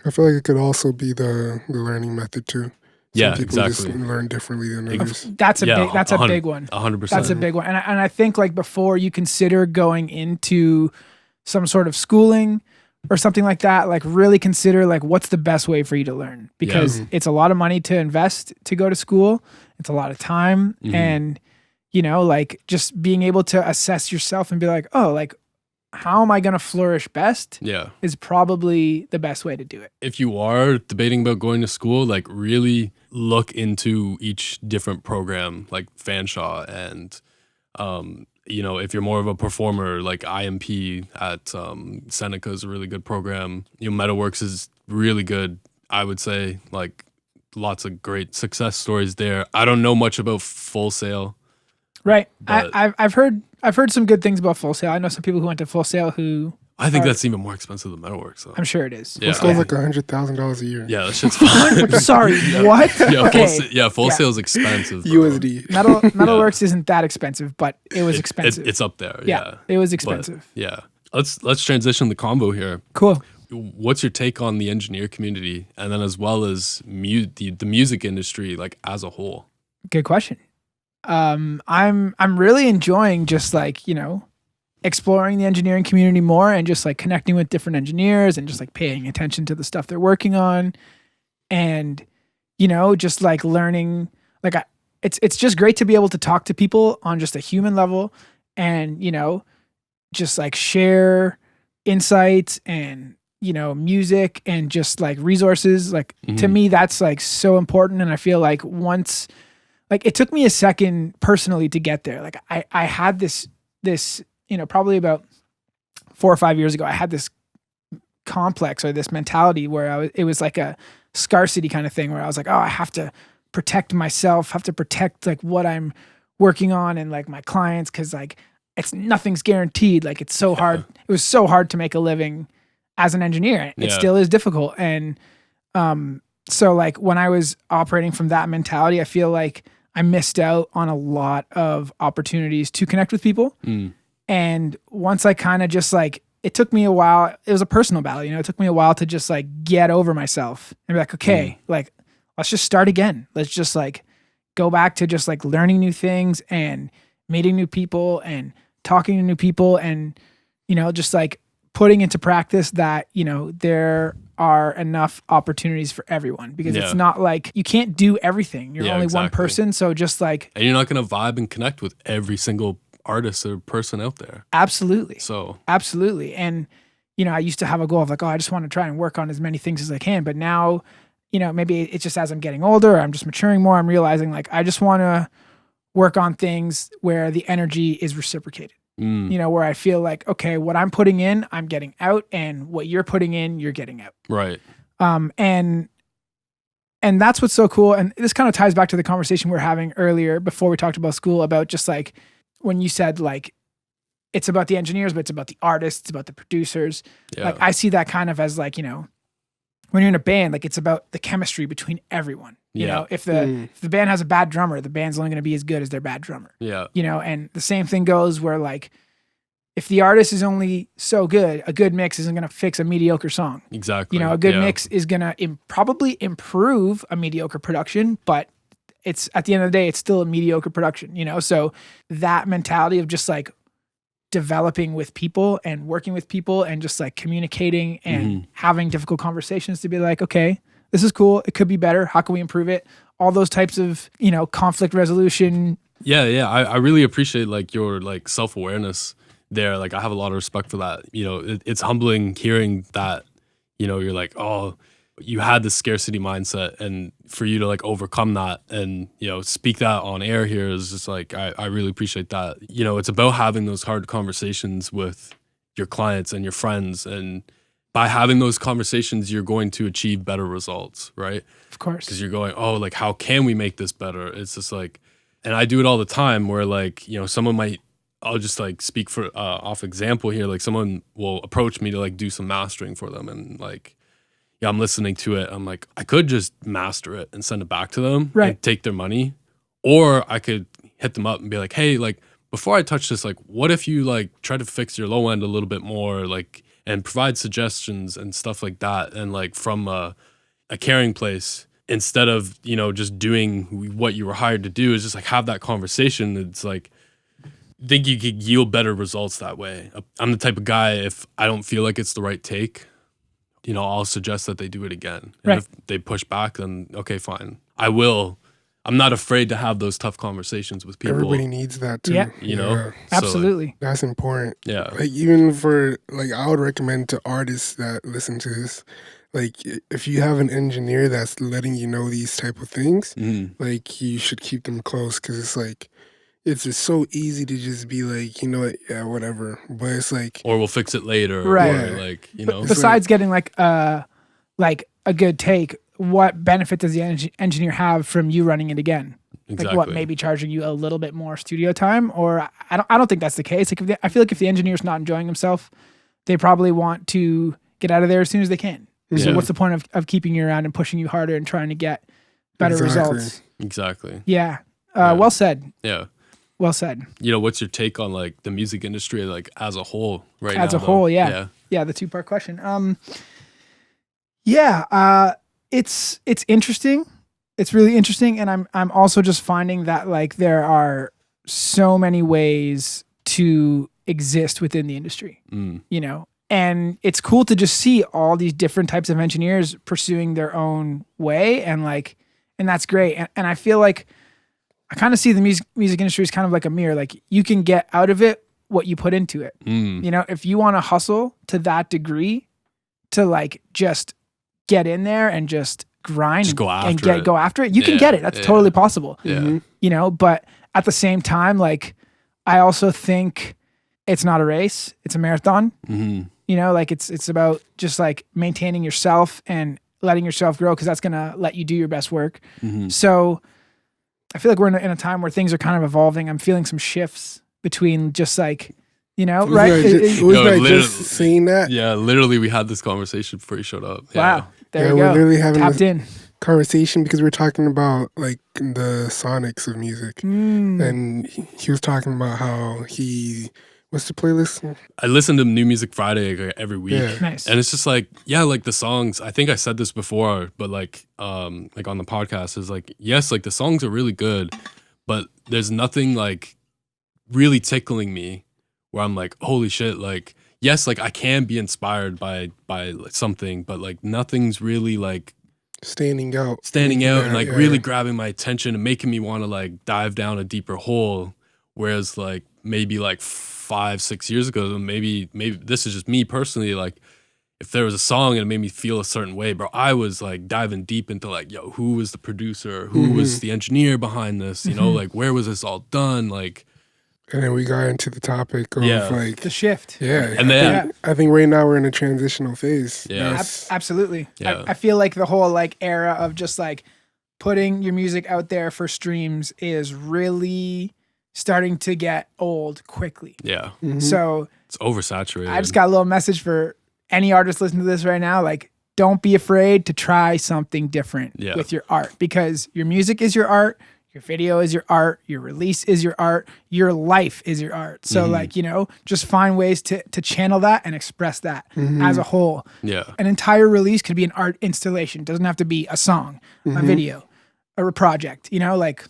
I feel like it could also be the learning method too. Some people just learn differently than others. That's a big one. 100%. That's a big one. And I think like before you consider going into some sort of schooling or something like that, like really consider like what's the best way for you to learn, because it's a lot of money to invest to go to school. It's a lot of time, and you know, like just being able to assess yourself and be like, oh, like how am I going to flourish best? Yeah. Is probably the best way to do it. If you are debating about going to school, like really look into each different program, like Fanshawe, and, you know, if you're more of a performer, like IMP at Seneca is a really good program. You know, MetalWorks is really good, I would say, like lots of great success stories there. I don't know much about Full Sail. Right. I've heard some good things about Full Sail. I know some people who went to Full Sail who I think that's even more expensive than MetalWorks. So. I'm sure it is. Yeah. Full Sail's like $100,000 a year. Yeah, that shit's fine. Sorry, what? Yeah, okay. Full Sail's expensive. Bro. USD. MetalWorks isn't that expensive, but it was expensive. It's up there. Yeah. It was expensive. But, yeah. Let's transition the combo here. Cool. what's your take on the engineer community, and then as well as the music industry like as a whole? Good question. I'm really enjoying just like, exploring the engineering community more and just like connecting with different engineers and just like paying attention to the stuff they're working on, and just like learning. Like it's just great to be able to talk to people on just a human level, and just like share insights and music and just like resources. Like to me, that's like so important. And I feel like once, like it took me a second personally to get there. Like I had this probably about 4 or 5 years ago, I had this complex or this mentality where it was like a scarcity kind of thing where I was like, oh, I have to protect myself, have to protect like what I'm working on and like my clients, because like nothing's guaranteed. Like it's so hard. It was so hard to make a living as an engineer. It still is difficult. And so like when I was operating from that mentality, I feel like I missed out on a lot of opportunities to connect with people. And once I kind of just like, it took me a while. It was a personal battle, it took me a while to just like get over myself and be like, okay, like let's just start again. Let's just like go back to just like learning new things and meeting new people and talking to new people and, just like putting into practice that, there are enough opportunities for everyone, because it's not like you can't do everything. You're only one person. So just like, and you're not going to vibe and connect with every single artist or person out there. Absolutely. So absolutely. And, I used to have a goal of like, oh, I just want to try and work on as many things as I can. But now, maybe it's just as I'm getting older, I'm just maturing more. I'm realizing like, I just want to work on things where the energy is reciprocated. Where I feel like, okay, what I'm putting in, I'm getting out, and what you're putting in, you're getting out. Right. And that's what's so cool. And this kind of ties back to the conversation we were having earlier before we talked about school, about just like when you said like, it's about the engineers, but it's about the artists, it's about the producers. Yeah. Like I see that kind of as like, when you're in a band, like it's about the chemistry between everyone. If the band has a bad drummer, the band's only going to be as good as their bad drummer. Yeah. And the same thing goes where like, if the artist is only so good, a good mix isn't going to fix a mediocre song. Exactly. A good mix is going to probably improve a mediocre production, but it's at the end of the day, it's still a mediocre production, So that mentality of just like developing with people and working with people and just like communicating and having difficult conversations to be like, okay, this is cool. It could be better. How can we improve it? All those types of, conflict resolution. Yeah. I really appreciate like your like self-awareness there. Like I have a lot of respect for that. It's humbling hearing that, you're like, oh, you had this scarcity mindset, and for you to like overcome that and, speak that on air here is just like, I really appreciate that. It's about having those hard conversations with your clients and your friends, and by having those conversations, you're going to achieve better results, right? Of course. Because you're going, oh, like, how can we make this better? It's just like, and I do it all the time where like, someone might, I'll just like speak for off example here. Like someone will approach me to like do some mastering for them, and like, I'm listening to it. I'm like, I could just master it and send it back to them and take their money, or I could hit them up and be like, hey, like before I touch this, like, what if you like try to fix your low end a little bit more, like, and provide suggestions and stuff like that, and like from a caring place, instead of just doing what you were hired to do, is just like have that conversation. It's like, think you could yield better results that way. I'm the type of guy, if I don't feel like it's the right take, I'll suggest that they do it again. And if they push back, then okay, fine. I'm not afraid to have those tough conversations with people. Everybody needs that too. Yeah. Absolutely. So, like, that's important. Yeah. Like even for like, I would recommend to artists that listen to this, like if you have an engineer that's letting you know these type of things, like you should keep them close, because it's like, it's just so easy to just be like, yeah, whatever. But it's like, or we'll fix it later. Right. Or like, Besides getting like a good take, what benefit does the engineer have from you running it again? Exactly. Like what, maybe charging you a little bit more studio time? Or I don't think that's the case. Like I feel like if the engineer's not enjoying himself, they probably want to get out of there as soon as they can. So what's the point of keeping you around and pushing you harder and trying to get better results? Exactly. Yeah. Well said. Yeah. Well said. What's your take on like the music industry like as a whole right now? As a whole, yeah. The 2-part question. Yeah, it's interesting. It's really interesting, and I'm also just finding that like there are so many ways to exist within the industry, you know, and it's cool to just see all these different types of engineers pursuing their own way, and like, and that's great. And I feel like I kind of see the music industry as kind of like a mirror. Like you can get out of it what you put into it. You know, if you want to hustle to that degree, to like just get in there and just grind Just go and after it. go after it. You can Yeah, get it. That's yeah. totally possible. Yeah. You know, but at the same time, like I also think it's not a race, it's a marathon. You know, like it's about just like maintaining yourself and letting yourself grow, because that's gonna let you do your best work. So I feel like we're in a time where things are kind of evolving. I'm feeling some shifts between just like, you know, right? Was No, I literally- just saying that? Yeah, literally, we had this conversation before you showed up. Yeah. Wow. There Yeah, we we're go. literally having Tapped this- in. Conversation because we're talking about like the sonics of music, and he was talking about how he what's the playlist? I listen to New Music Friday like, every week. Yeah. Nice. And it's just like, yeah, like the songs, I think I said this before, but like on the podcast is like, yes, like the songs are really good, but there's nothing like really tickling me where I'm like, holy shit, like, yes, like I can be inspired by like, something, but like nothing's really like Standing out and like yeah, really yeah. grabbing my attention and making me want to like dive down a deeper hole. Whereas like maybe like 5-6 years ago, maybe this is just me personally, like if there was a song and it made me feel a certain way, bro, I was like diving deep into like, yo, who was the producer? Who was the engineer behind this? You know, like where was this all done? Like, And then we got into the topic of Yeah. like The shift. yeah, And then- I think right now we're in a transitional phase. Yeah. That's- Absolutely. Yeah. I feel like the whole like era of just like putting your music out there for streams is really starting to get old quickly. yeah, So it's oversaturated. I just got a little message for any artist listening to this right now. Like, don't be afraid to try something different Yeah. with your art, because your music is your art. Your video is your art. Your release is your art. Your life is your art. So like, you know, just find ways to channel that and express that as a whole. yeah, An entire release could be an art installation. It doesn't have to be a song, a video, or a project, you know, like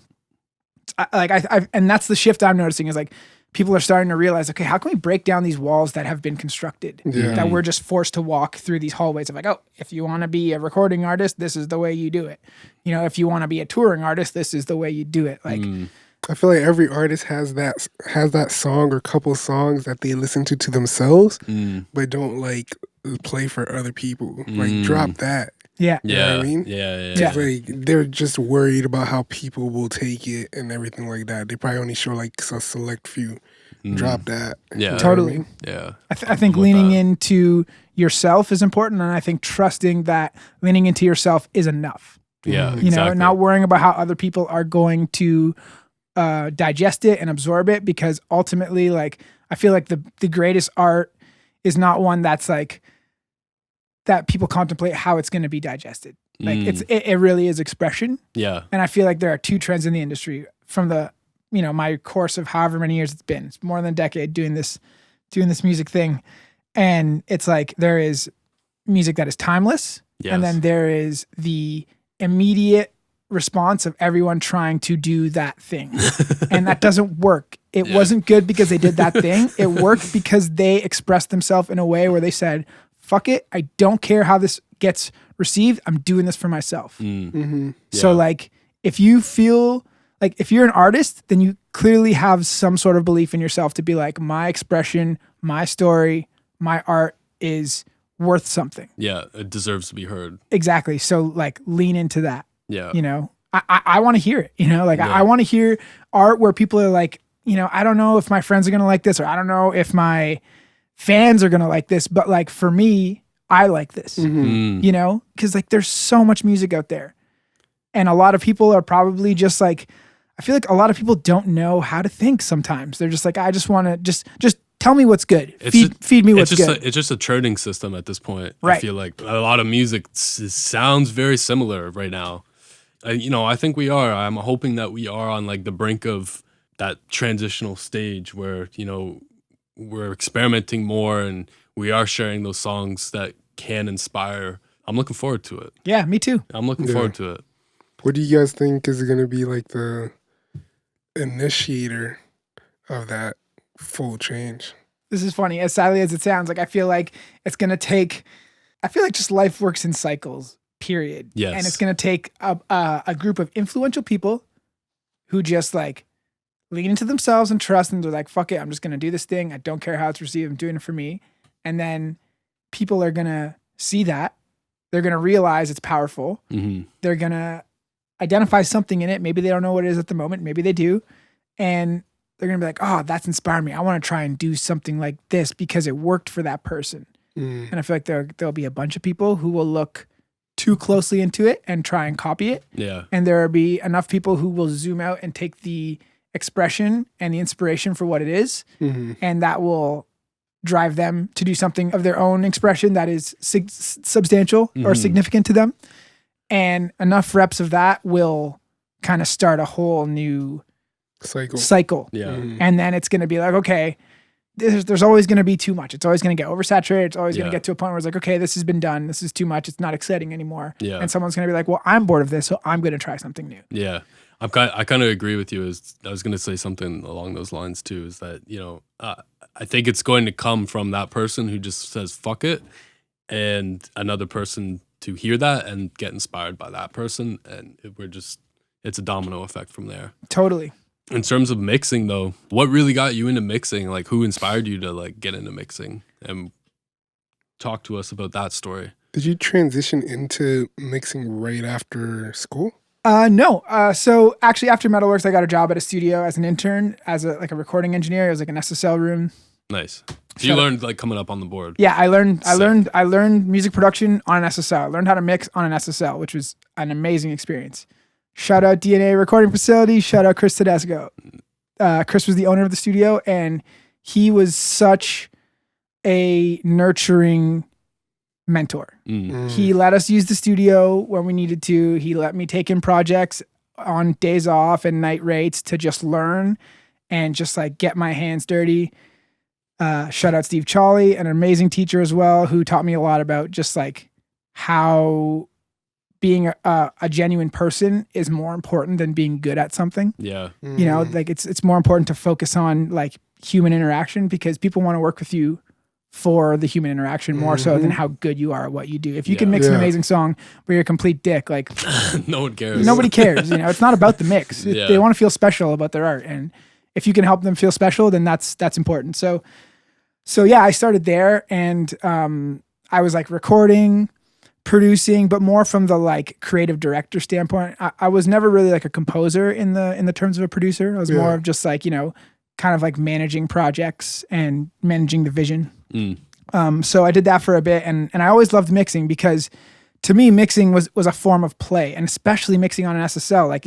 and that's the shift I'm noticing is like people are starting to realize, okay, how can we break down these walls that have been constructed Yeah. that we're just forced to walk through these hallways of like, oh, if you want to be a recording artist, this is the way you do it. You know, if you want to be a touring artist, this is the way you do it. Like, I feel like every artist has that song or couple songs that they listen to themselves, but don't like play for other people. Like drop that. yeah. You know yeah, what I mean? yeah. Yeah. Like they're just worried about how people will take it and everything like that. They probably only show like a select few. Drop that. Yeah. You know what I Totally. mean? Yeah. I think with leaning that. into yourself is important. And I think trusting that leaning into yourself is enough. Yeah. You know, not worrying about how other people are going to digest it and absorb it, because ultimately, like, I feel like the greatest art is not one that's like that people contemplate how it's going to be digested. Like it really is expression. Yeah. And I feel like there are two trends in the industry from the, you know, my course of however many years it's been. It's more than a decade doing this music thing. And it's like there is music that is timeless. Yes. And then there is the immediate response of everyone trying to do that thing. And that doesn't work. It wasn't good because they did that thing. It worked because they expressed themselves in a way where they said, fuck it, I don't care how this gets received. I'm doing this for myself. So Yeah. like if you feel like if you're an artist, then you clearly have some sort of belief in yourself to be like, my expression, my story, my art is worth something. Yeah. It deserves to be heard. Exactly. So like lean into that. Yeah. You know, I want to hear it, you know, like Yeah. I want to hear art where people are like, you know, I don't know if my friends are going to like this, or I don't know if my fans are going to like this, but like for me, I like this, you know, because like there's so much music out there. And a lot of people are probably just like, I feel like a lot of people don't know how to think sometimes. They're just like, I just want to just tell me what's good. Feed me what's good. It's just a churning system at this point. I Right. feel like a lot of music sounds very similar right now. You know, I think we are. I'm hoping that we are on like the brink of that transitional stage where, you know, we're experimenting more and we are sharing those songs that can inspire I'm looking forward to it. Yeah, me too. I'm looking forward to it. What do you guys think is going to be like the initiator of that full change? This is funny. As sadly as it sounds, like I feel like it's going to take, I feel like just life works in cycles, period. Yes. And it's going to take a group of influential people who just like lean into themselves and trust, and they're like, fuck it, I'm just going to do this thing. I don't care how it's received. I'm doing it for me. And then people are going to see that. They're going to realize it's powerful. Mm-hmm. They're going to identify something in it. Maybe they don't know what it is at the moment. Maybe they do. And they're going to be like, oh, that's inspired me. I want to try and do something like this because it worked for that person. And I feel like there'll be a bunch of people who will look too closely into it and try and copy it. Yeah. And there will be enough people who will zoom out and take the expression and the inspiration for what it is. And that will drive them to do something of their own expression that is substantial or significant to them. And enough reps of that will kind of start a whole new cycle. Yeah. And then it's going to be like, okay, there's always going to be too much. It's always going to get oversaturated. It's always going to get to a point where it's like, okay, this has been done. This is too much. It's not exciting anymore. Yeah. And someone's going to be like, well, I'm bored of this, so I'm going to try something new. Yeah. I kind of agree with you. I was going to say something along those lines too, is that, I think it's going to come from that person who just says, fuck it. And another person to hear that and get inspired by that person. And it's a domino effect from there. Totally. In terms of mixing though, what really got you into mixing? Like who inspired you to like get into mixing? And talk to us about that story. Did you transition into mixing right after school? No. So actually after MetalWorks, I got a job at a studio as an intern, as a recording engineer. It was like an SSL room. Nice. So you learned like coming up on the board. Yeah, I learned music production on an SSL. I learned how to mix on an SSL, which was an amazing experience. Shout out DNA Recording Facility. Shout out Chris Tedesco. Chris was the owner of the studio, and he was such a nurturing mentor. He let us use the studio when we needed to. He let me take in projects on days off and night rates to just learn and just like get my hands dirty. Shout out Steve Chawley, an amazing teacher as well, who taught me a lot about just like how being a genuine person is more important than being good at something. Yeah. You know, like it's more important to focus on like human interaction, because people want to work with you for the human interaction more so than how good you are at what you do. If you can mix an amazing song but you're a complete dick, like no one cares. Nobody cares. It's not about the mix. They want to feel special about their art, and if you can help them feel special, then that's important. So yeah, I started there, and I was like recording, producing, but more from the like creative director standpoint. I was never really like a composer in the terms of a producer. I was more of just like, kind of like managing projects and managing the vision. So I did that for a bit, and I always loved mixing, because to me, mixing was a form of play, and especially mixing on an SSL. Like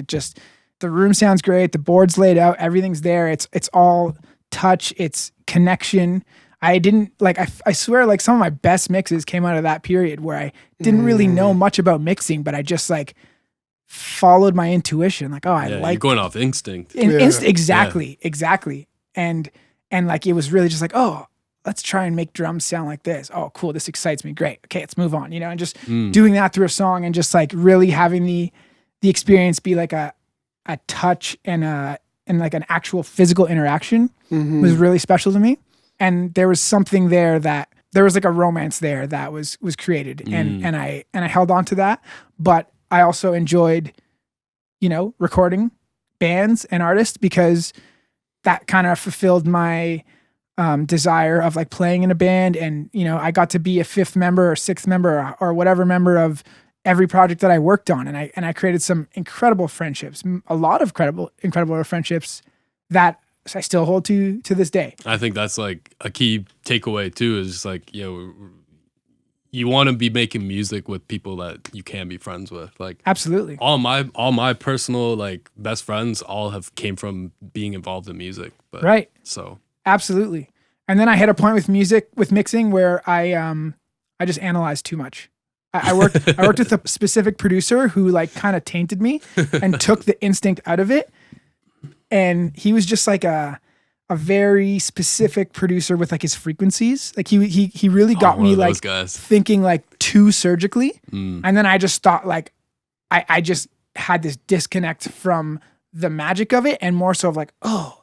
the room sounds great, the board's laid out, everything's there. It's all touch, it's connection. I swear, like some of my best mixes came out of that period where I didn't really know much about mixing, but I just like followed my intuition. Like, oh, you're going off instinct. Exactly. And like, it was really just like, oh, let's try and make drums sound like this. Oh, cool. This excites me. Great. Okay, let's move on. And just doing that through a song, and just like really having the experience be like a touch and like an actual physical interaction was really special to me. And there was something there there was like a romance there that was created, and I held on to that. But I also enjoyed, recording bands and artists, because that kind of fulfilled my desire of like playing in a band. And, I got to be a fifth member or sixth member or whatever member of every project that I worked on. And I created some incredible friendships, a lot of incredible friendships that I still hold to this day. I think that's like a key takeaway too, is just like, you want to be making music with people that you can be friends with. Like absolutely. All my personal like best friends all have came from being involved in music. But, right. So absolutely. And then I hit a point with mixing where I just analyzed too much. I worked with a specific producer who like kind of tainted me and took the instinct out of it. And he was just like a a very specific producer with like his frequencies. Like he really got me like thinking like too surgically. And then I just thought like I just had this disconnect from the magic of it, and more so of like, oh,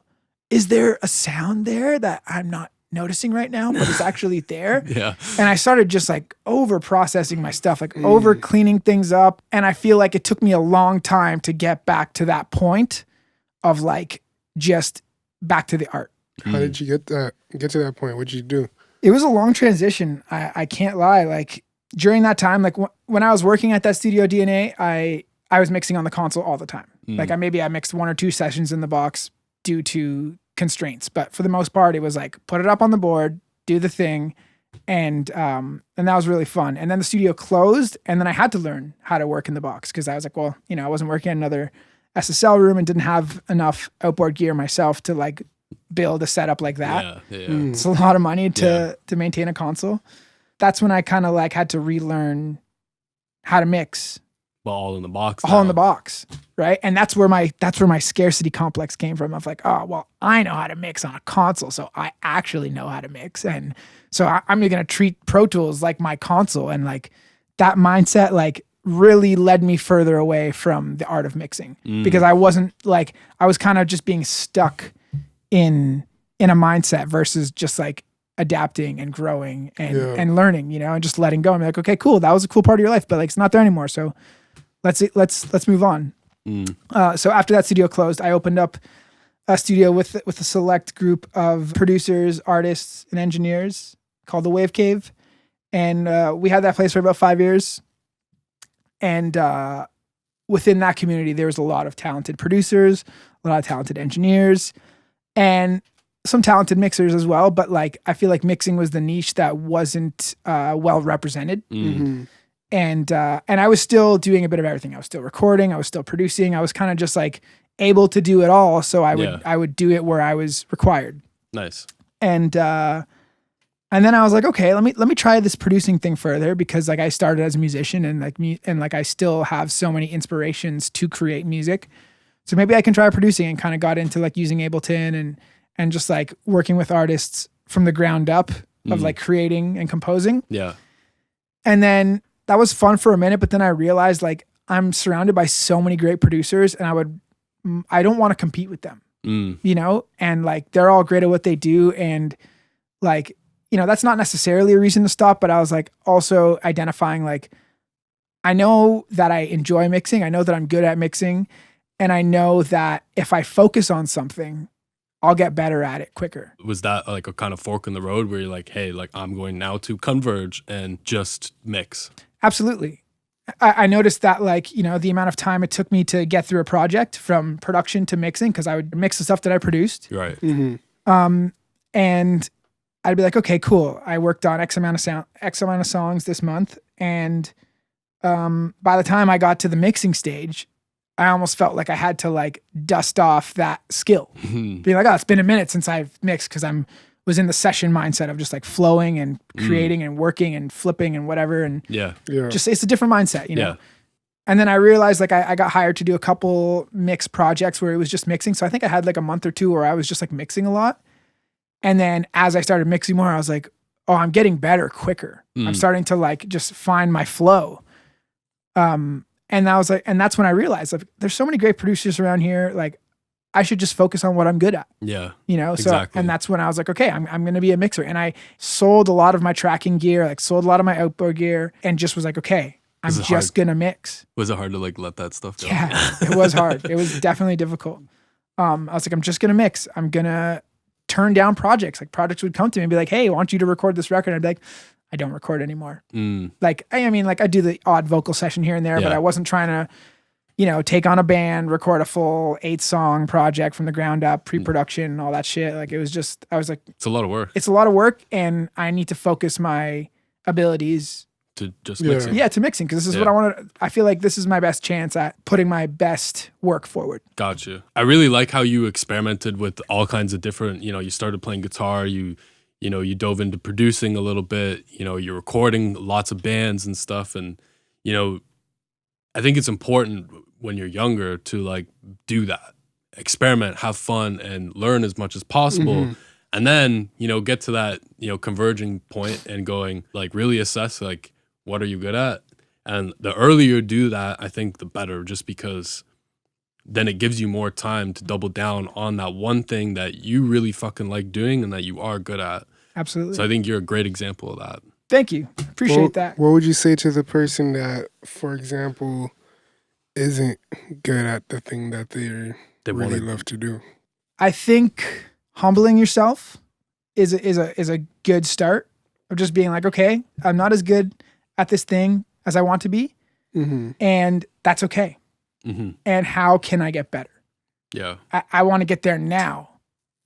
is there a sound there that I'm not noticing right now, but it's actually there? Yeah. And I started just like over processing my stuff, like over cleaning things up. And I feel like it took me a long time to get back to that point of like just back to the art. How did you get to that point? What'd you do? It was a long transition. I can't lie. Like during that time, like when I was working at that Studio DNA, I was mixing on the console all the time. Like I mixed 1 or 2 sessions in the box due to constraints, but for the most part, it was like put it up on the board, do the thing, and that was really fun. And then the studio closed, and then I had to learn how to work in the box because I was like, well, you know, I wasn't working in another SSL room and didn't have enough outboard gear myself to like build a setup like that. It's a lot of money to maintain a console. That's when I kind of like had to relearn how to mix. Well, all in the box. All in the box, right? And that's where my scarcity complex came from. Of like, oh, well, I know how to mix on a console, so I actually know how to mix, and so I'm going to treat Pro Tools like my console. And like that mindset, like really led me further away from the art of mixing because I wasn't like I was kind of just being stuck in a mindset versus just like adapting and growing and learning, you know, and just letting go. I'm like, okay, cool, that was a cool part of your life, but like it's not there anymore. So let's move on. So after that studio closed, I opened up a studio with a select group of producers, artists, and engineers called the Wave Cave, and we had that place for about 5 years. And within that community, there was a lot of talented producers, a lot of talented engineers, and some talented mixers as well. But like I feel like mixing was the niche that wasn't well represented. And I was still doing a bit of everything. I was still recording. I was still producing. I was kind of just like able to do it all. So I would do it where I was required. Nice. And then I was like, okay, let me try this producing thing further because like I started as a musician and like I still have so many inspirations to create music. So maybe I can try producing, and kind of got into like using Ableton and just like working with artists from the ground up of like creating and composing. Yeah. And then that was fun for a minute, but then I realized like I'm surrounded by so many great producers, and I don't want to compete with them, you know, and like they're all great at what they do, and like, you know, that's not necessarily a reason to stop, but I was like also identifying like I know that I enjoy mixing, I know that I'm good at mixing, and I know that if I focus on something, I'll get better at it quicker. Was that like a kind of fork in the road where you're like, hey, like I'm going now to converge and just mix? Absolutely. I noticed that like, you know, the amount of time it took me to get through a project from production to mixing, because I would mix the stuff that I produced. Right. And I'd be like, okay, cool. I worked on X amount of songs this month. And by the time I got to the mixing stage, I almost felt like I had to like dust off that skill. Being like, oh, it's been a minute since I've mixed, because was in the session mindset of just like flowing and creating and working and flipping and whatever. And just it's a different mindset, you know? And then I realized like I got hired to do a couple mix projects where it was just mixing. So I think I had like a month or 2 where I was just like mixing a lot. And then as I started mixing more, I was like, oh, I'm getting better quicker. I'm starting to like just find my flow. And I was like, and that's when I realized like there's so many great producers around here. Like I should just focus on what I'm good at. Yeah. You know, so, exactly. And that's when I was like, okay, I'm going to be a mixer. And I sold a lot of my tracking gear, like sold a lot of my outboard gear, and just was like, okay, I'm just going to mix. Was it hard to like let that stuff go? Yeah, it was hard. It was definitely difficult. I was like, I'm just going to mix. I'm going to turn down projects. Like projects would come to me and be like, hey, I want you to record this record. I'd be like, I don't record anymore. Like, I mean, like I do the odd vocal session here and there, but I wasn't trying to, you know, take on a band, record a full 8-song project from the ground up, pre-production, all that shit. Like it was just, I was like, it's a lot of work. It's a lot of work, and I need to focus my abilities to just mixing. Yeah, to mixing, because this is what I want to, I feel like this is my best chance at putting my best work forward. Gotcha. I really like how you experimented with all kinds of different, you know, you started playing guitar, you dove into producing a little bit, you know, you're recording lots of bands and stuff. And, you know, I think it's important when you're younger to like do that experiment, have fun, and learn as much as possible. And then, get to that, converging point and going, like, really assess, like, what are you good at? And the earlier you do that, I think the better, just because then it gives you more time to double down on that one thing that you really fucking like doing and that you are good at. Absolutely. So I think you're a great example of that. Thank you. Appreciate that. What would you say to the person that, for example, isn't good at the thing that they really love to do? I think humbling yourself is a good start of just being like, okay, I'm not as good at this thing as I want to be, and that's okay. And how can I get better? Yeah. I want to get there now.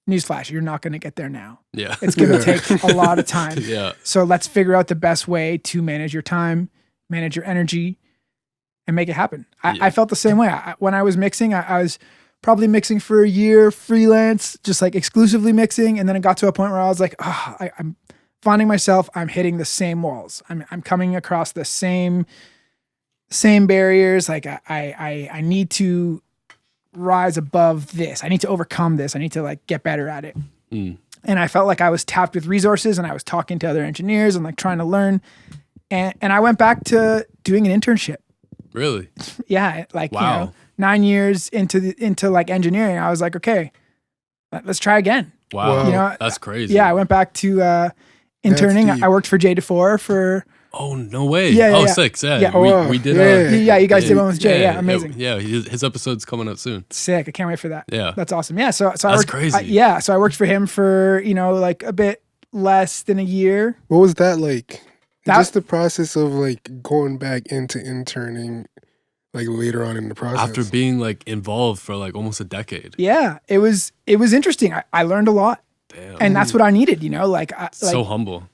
Newsflash, you're not going to get there now. Yeah. It's going to take a lot of time. Yeah. So let's figure out the best way to manage your time, manage your energy, and make it happen. I felt the same way. When I was mixing, I was probably mixing for a year, freelance, just like exclusively mixing. And then it got to a point where I was like, I'm finding myself, I'm hitting the same walls. I'm coming across the same barriers. Like I need to rise above this. I need to overcome this. I need to like get better at it. And I felt like I was tapped with resources, and I was talking to other engineers and like trying to learn. And I went back to doing an internship. Really? Yeah. Like, 9 years into like engineering, I was like, okay, let's try again. Wow. That's crazy. Yeah. I went back to interning. I worked for Jay DeFore for. Oh, no way. Yeah. Sick. Yeah. We did. You guys did one with Jay. Yeah. Amazing. Yeah. His episode's coming out soon. Sick. I can't wait for that. Yeah. That's awesome. Yeah. So that's I worked, crazy. So I worked for him for, like a bit less than a year. What was that like? Just the process of like going back into interning, like later on in the process. After being like involved for like almost a decade. Yeah. It was interesting. I learned a lot. Damn. And that's what I needed, so humble.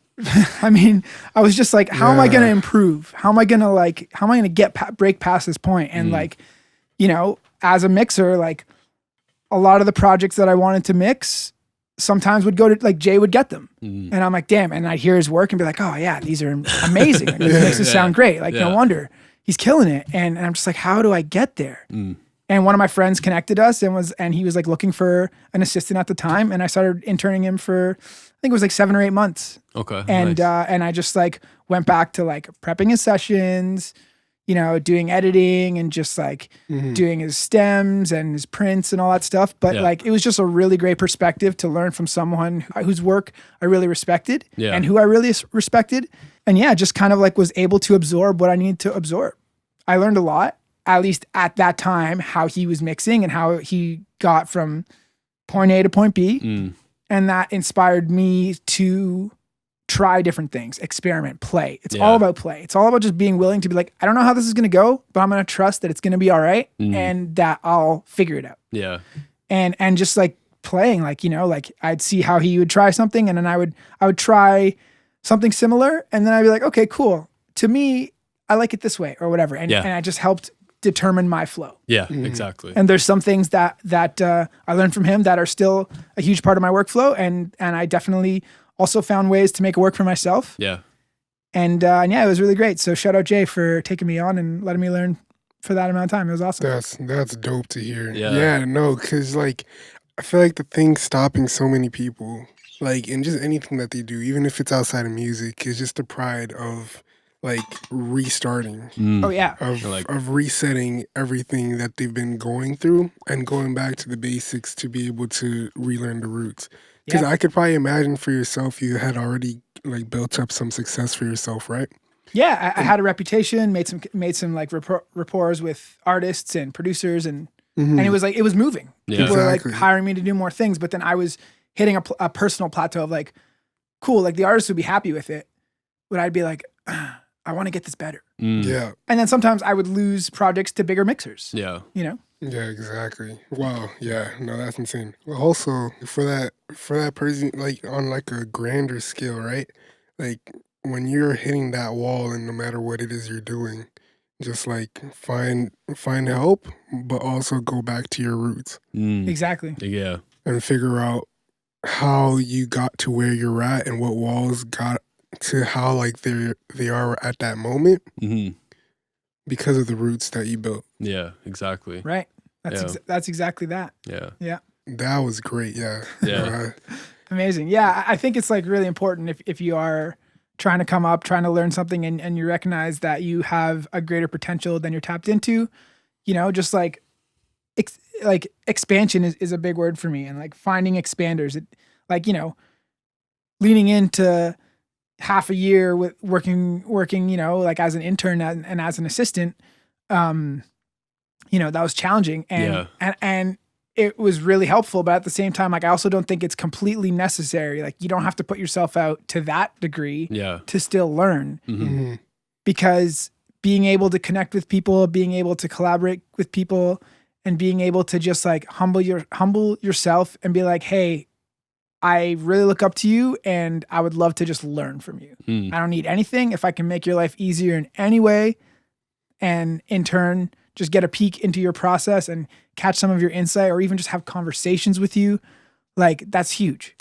I mean, I was just like, how am I going to improve? How am I going to break past this point? And as a mixer, like a lot of the projects that I wanted to mix sometimes would go to like Jay would get them. And I'm like, damn. And I'd hear his work and be like, oh yeah, these are amazing. Like, these mixes sound great. Like no wonder he's killing it. And I'm just like, how do I get there? And one of my friends connected us and he was like looking for an assistant at the time. And I started interning him for, I think it was like 7 or 8 months. Okay. And, nice. And I just like went back to like prepping his sessions, doing editing and just like doing his stems and his prints and all that stuff. But like, it was just a really great perspective to learn from someone whose work I really respected and who I really respected. And just kind of like was able to absorb what I needed to absorb. I learned a lot, at least at that time, how he was mixing and how he got from point A to point B. And that inspired me to try different things, experiment, play. It's all about play. It's all about just being willing to be like, I don't know how this is going to go, but I'm going to trust that it's going to be all right and that I'll figure it out. Yeah. And just like playing, like, like I'd see how he would try something and then I would try something similar and then I'd be like, okay, cool. To me, I like it this way or whatever. And I just helped determine my flow. Yeah, exactly. And there's some things that I learned from him that are still a huge part of my workflow. And I definitely also found ways to make it work for myself. Yeah. And it was really great. So shout out Jay for taking me on and letting me learn for that amount of time. It was awesome. That's dope to hear. Yeah. No, because like I feel like the thing stopping so many people, like in just anything that they do, even if it's outside of music, is just the pride of like restarting. Oh yeah. Of resetting everything that they've been going through and going back to the basics to be able to relearn the roots. Because I could probably imagine for yourself, you had already like built up some success for yourself, right? Yeah, I had a reputation, made some like rapport with artists and producers, and it was like it was moving. Yeah. People were like hiring me to do more things, but then I was hitting a personal plateau of like, cool, like the artists would be happy with it, but I'd be like, I want to get this better. Yeah. And then sometimes I would lose projects to bigger mixers. Yeah. Yeah, exactly. Wow. Yeah. No, that's insane. Well, also for that person, like on like a grander scale, right? Like when you're hitting that wall and no matter what it is you're doing, just like find help, but also go back to your roots. Exactly. Yeah. And figure out how you got to where you're at and what walls got to how like they are at that moment because of the roots that you built. Yeah, exactly. Right. That's exactly that. Yeah. Yeah. That was great. Yeah. Yeah. Amazing. Yeah. I think it's like really important if you are trying to come up, trying to learn something and you recognize that you have a greater potential than you're tapped into, just like, expansion is a big word for me, and like finding expanders, leaning into half a year with working, like as an intern and as an assistant, that was challenging and it was really helpful. But at the same time, like, I also don't think it's completely necessary. Like, you don't have to put yourself out to that degree to still learn, because being able to connect with people, being able to collaborate with people, and being able to just like humble yourself and be like, hey, I really look up to you and I would love to just learn from you. I don't need anything. If I can make your life easier in any way, and in turn just get a peek into your process and catch some of your insight, or even just have conversations with you, like, that's huge.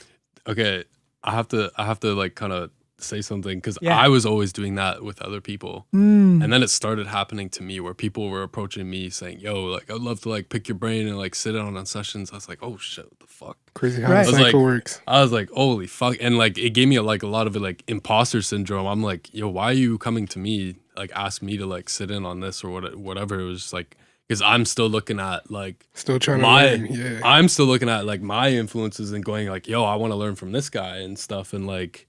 Okay, I have to like kind of say something, because I was always doing that with other people, and then it started happening to me where people were approaching me saying, yo, like, I'd love to like pick your brain and like sit in on sessions. I was like, oh shit, what the fuck? Crazy how the cycle works. I was like, holy fuck. And like, it gave me a lot of it, like imposter syndrome. I'm like, yo, why are you coming to me, like ask me to like sit in on this or whatever? It was just like, because I'm still looking at like still trying to learn. Yeah. I'm still looking at like my influences and going like, yo, I want to learn from this guy and stuff, and like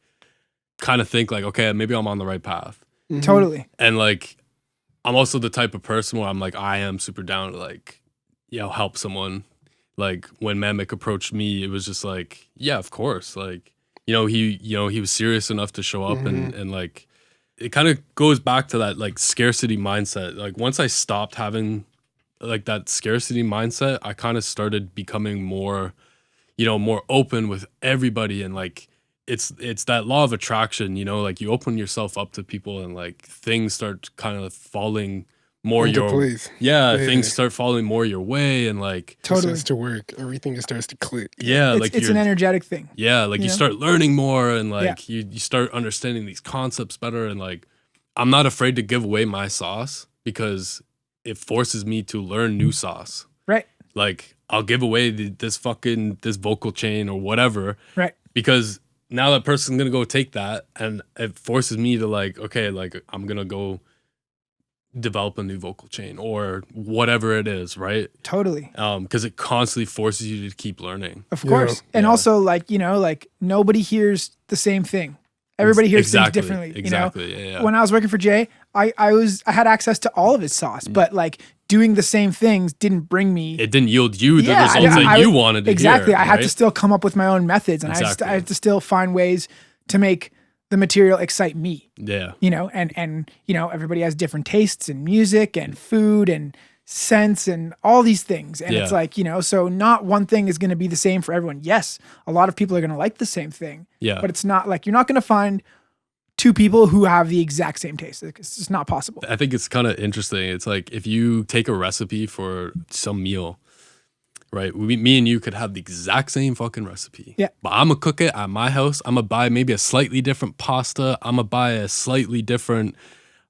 kind of think like, okay, maybe I'm on the right path. Totally. And like, I'm also the type of person where I'm like, I am super down to like, help someone. Like when Mamek approached me, it was just like, yeah, of course. Like, he was serious enough to show up, and like, it kind of goes back to that like scarcity mindset. Like once I stopped having like that scarcity mindset, I kind of started becoming more, more open with everybody. And like, it's that law of attraction, like you open yourself up to people and like things start kind of falling more things start falling more your way, and like it starts to work. Everything just starts to click. It's an energetic thing. Like you start learning more, and like you start understanding these concepts better, and like I'm not afraid to give away my sauce because it forces me to learn new sauce. Right. Like I'll give away this vocal chain or whatever. Right. Because now that person's gonna go take that, and it forces me to like, okay, like I'm gonna go develop a new vocal chain or whatever it is, right? Totally. Because it constantly forces you to keep learning. Of course. And also like, like nobody hears the same thing. Everybody hears things differently. Exactly. When I was working for Jay, I had access to all of his sauce, but like doing the same things didn't bring me. It didn't yield you the results that you wanted to exactly. hear. I had to still come up with my own methods, and I had to still find ways to make the material excite me. Yeah. And everybody has different tastes in music and food and sense and all these things. And it's like, so not one thing is going to be the same for everyone. Yes, a lot of people are going to like the same thing. Yeah. But it's not like, you're not going to find two people who have the exact same taste. It's just not possible. I think it's kind of interesting. It's like if you take a recipe for some meal, right? Me and you could have the exact same fucking recipe. Yeah. But I'm going to cook it at my house. I'm going to buy maybe a slightly different pasta. I'm going to buy a slightly different,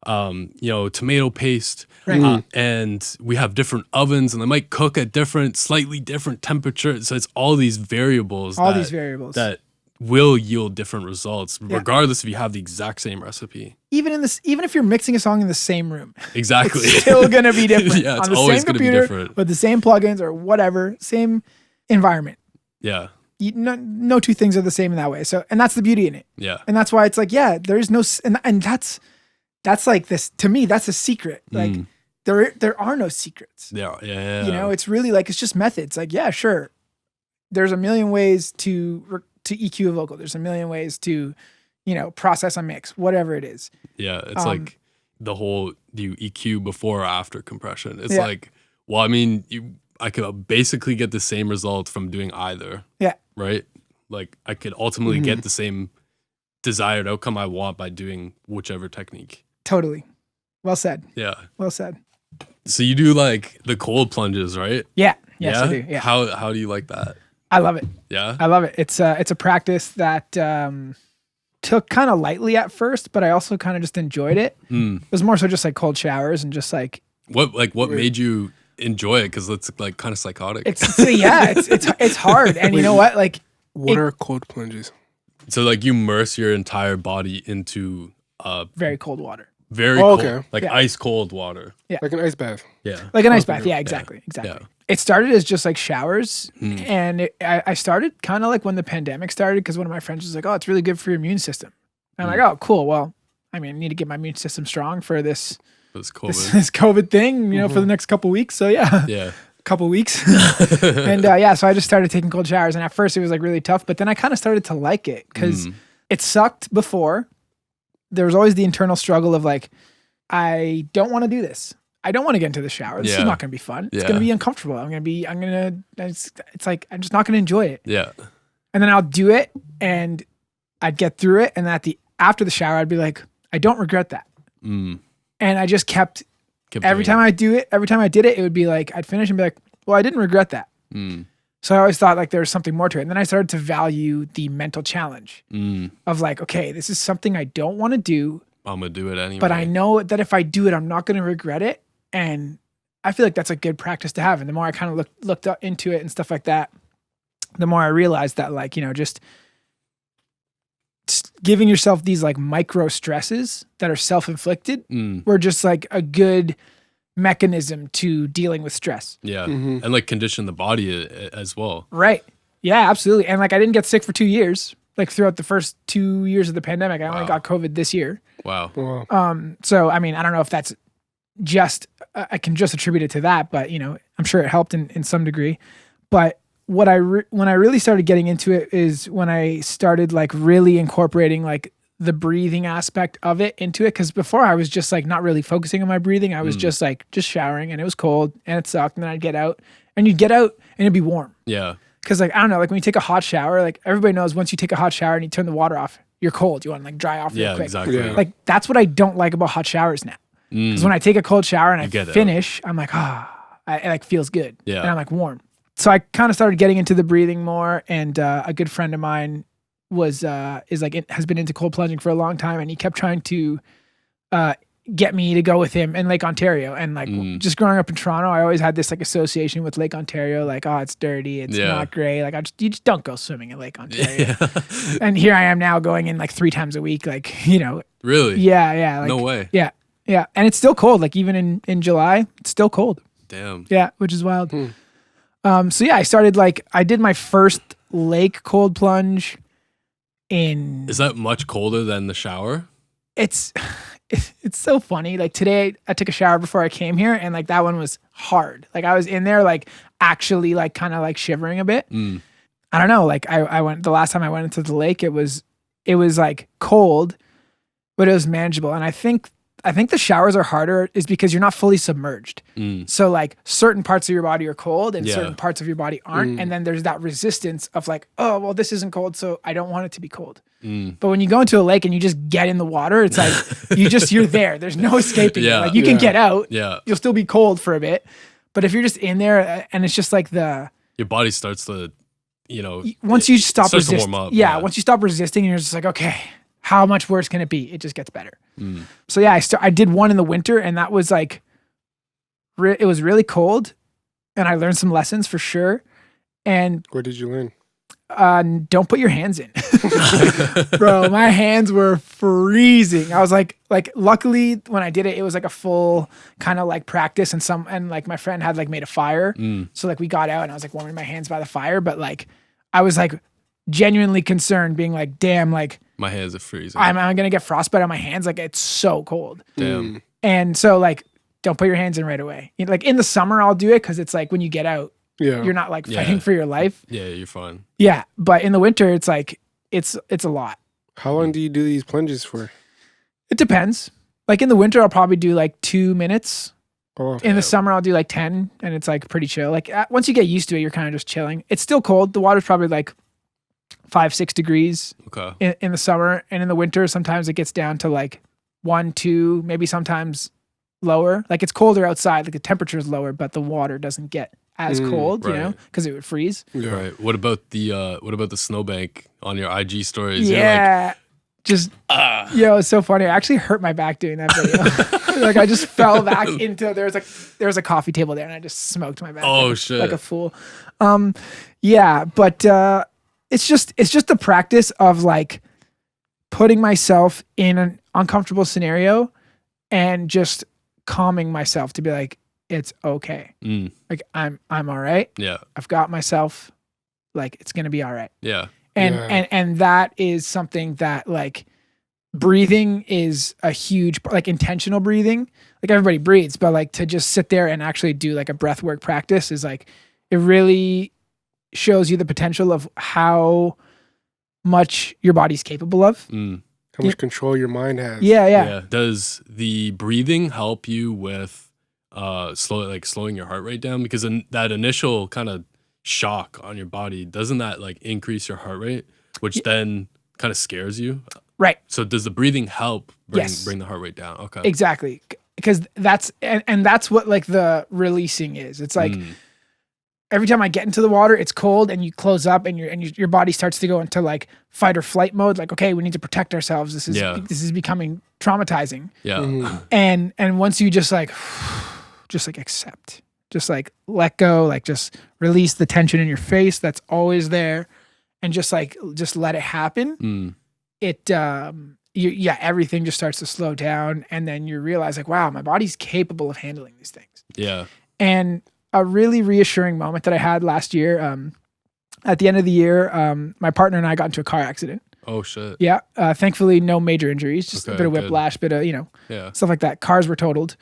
tomato paste. Right. And we have different ovens, and they might cook at slightly different temperatures. So it's all these variables. That will yield different results, regardless if you have the exact same recipe. Even if you're mixing a song in the same room, exactly, it's still gonna be different. Yeah, it's on the always same gonna computer, be different with the same plugins or whatever, same environment. Yeah, no two things are the same in that way. So, and that's the beauty in it. Yeah, and that's why it's like, there is no, and that's like this to me. That's a secret. Like there are no secrets. Yeah. It's really like, it's just methods. Like, sure, there's a million ways to EQ a vocal. There's a million ways to, process a mix, whatever it is. Yeah. It's like the whole, do you EQ before or after compression? It's like, well, I mean, I could basically get the same result from doing either. Yeah. Right? Like I could ultimately get the same desired outcome I want by doing whichever technique. Totally. Well said. Yeah. Well said. So you do like the cold plunges, right? Yeah. Yes, I do. Yeah. How do you like that? I love it. Yeah. I love it. It's a practice that took kind of lightly at first, but I also kind of just enjoyed it. It was more so just like cold showers and just like what made you enjoy it because it's like kind of psychotic. It's hard. And you know what? Like, What are cold plunges? So like you immerse your entire body into very cold water. very Oh, cold, okay. like Yeah. ice cold water. Like an ice bath. Yeah. Like an ice Okay. bath. Yeah, exactly. Exactly. Yeah. It started as just like showers. And I started kind of like when the pandemic started because one of my friends was like, oh, it's really good for your immune system. And I'm like, oh, cool. Well, I mean, I need to get my immune system strong for this It's COVID. this COVID thing, you know, for the next couple weeks. So yeah, Yeah. couple weeks. And so I just started taking cold showers. And at first it was like really tough, but then I kind of started to like it because it sucked before. There was always the internal struggle of like, I don't want to do this. I don't want to get into the shower. This is Yeah. not going to be fun. It's Yeah. going to be uncomfortable. It's like, I'm just not going to enjoy it. Yeah. And then I'll do it and I'd get through it. And after the shower, I'd be like, I don't regret that. Mm. And I just kept every doing time I did it, it would be like, I'd finish and be like, well, I didn't regret that. Mm. So I always thought like there was something more to it. And then I started to value the mental challenge Mm. of like, okay, this is something I don't want to do, I'm gonna do it anyway. but I know that if I do it, I'm not going to regret it. And I feel like that's a good practice to have. And the more I kind of looked into it and stuff like that, the more I realized that like, you know, just giving yourself these like micro stresses that are self-inflicted were just like a good mechanism to dealing with stress. Yeah. Mhm. And like condition the body as well. Right. Yeah, absolutely. And like I didn't get sick for 2 years. Like throughout the first 2 years of the pandemic, I only got COVID this year. Wow. Wow. So I mean, I don't know if that's just I can just attribute it to that, but you know, I'm sure it helped in some degree. But when I really started getting into it is when I started like really incorporating like the breathing aspect of it into it. Cause before I was just like not really focusing on my breathing. I was just showering and it was cold and it sucked. And then I'd get out and it'd be warm. Yeah. Cause like, I don't know, like when you take a hot shower, like everybody knows once you take a hot shower and you turn the water off, you're cold. You want to like dry off real Yeah, quick. exactly. Yeah. Like that's what I don't like about hot showers now. Because when I take a cold shower and I get it. finish, I'm like, it like feels good. Yeah. And I'm like warm. So I kind of started getting into the breathing more. And a good friend of mine has been into cold plunging for a long time. And he kept trying to get me to go with him in Lake Ontario. And like just growing up in Toronto, I always had this like association with Lake Ontario. Like, oh, it's dirty. It's not great. Like you just don't go swimming at Lake Ontario. Yeah. And here I am now going in like 3 times a week. Like, you know, Really? yeah. Like, No way. Yeah. Yeah. And it's still cold. Like even in July, it's still cold. Damn. Yeah. Which is wild. So yeah, I did my first lake cold plunge Is that much colder than the shower? it's so funny. Like today I took a shower before I came here and like that one was hard. Like I was in there, like actually like kind of like shivering a bit. I don't know. Like the last time I went into the lake, it was like cold, but it was manageable. And I think the showers are harder is because you're not fully submerged. So like certain parts of your body are cold and certain parts of your body aren't. And then there's that resistance of like, oh, well, this isn't cold, so I don't want it to be cold. But when you go into a lake and you just get in the water, it's like you're there. There's no escaping. Yeah. It. Like you can get out. Yeah. You'll still be cold for a bit. But if you're just in there and it's just like Your body starts to, once you stop starts to resisting. warm up. Yeah, once you stop resisting and you're just like, okay, how much worse can it be? It just gets better. So yeah, I did one in the winter and that was like, it was really cold and I learned some lessons for sure. And What did you learn? don't put your hands in. Bro, my hands were freezing. I was like luckily when I did it, it was like a full kind of like practice and like my friend had like made a fire. So like we got out and I was like warming my hands by the fire, but like I was like genuinely concerned being like, damn, like My hands are freezing. I'm going to get frostbite on my hands. Like it's so cold. Damn. And so like, don't put your hands in right away. Like in the summer, I'll do it. Cause it's like when you get out, Yeah. you're not like fighting for your life. Yeah, you're fine. Yeah. But in the winter, it's like, it's a lot. How long do you do these plunges for? It depends. Like in the winter, I'll probably do like 2 minutes. Oh, In the summer, I'll do like 10 and it's like pretty chill. Like once you get used to it, you're kind of just chilling. It's still cold. The water's probably like 5-6 degrees Okay. in the summer. And in the winter, sometimes it gets down to like 1, 2, maybe sometimes lower. Like it's colder outside. Like the temperature is lower, but the water doesn't get as cold, you know, right. because it would freeze. yeah. Right. What about the snowbank on your IG stories? Yeah. just it's so funny. I actually hurt my back doing that video. Like I just fell back into there was a coffee table there and I just smoked my back. Oh shit. Like a fool. Yeah, but it's just the practice of like putting myself in an uncomfortable scenario and just calming myself to be like, it's okay. Like I'm all right. Yeah. I've got myself. Like it's gonna be all right. Yeah. And that is something that like breathing is a huge, like intentional breathing. Like everybody breathes, but like to just sit there and actually do like a breath work practice is like, it really shows you the potential of how much your body's capable of. How much control your mind has. Yeah. Does the breathing help you with slowing your heart rate down? Because that initial kind of shock on your body, doesn't that like increase your heart rate, which then kind of scares you? Right. So does the breathing help bring Yes. the heart rate down? Okay. Exactly. Because that's what like the releasing is. It's like every time I get into the water, it's cold and you close up and your body starts to go into like fight or flight mode. Like, okay, we need to protect ourselves. This is becoming traumatizing. Yeah. And once you just like accept, just like let go, like just release the tension in your face that's always there and just let it happen. Everything just starts to slow down. And then you realize like, wow, my body's capable of handling these things. Yeah. And a really reassuring moment that I had last year, at the end of the year, my partner and I got into a car accident. Oh shit. Yeah. Thankfully, no major injuries, just a bit of whiplash, bit of, stuff like that. Cars were totaled.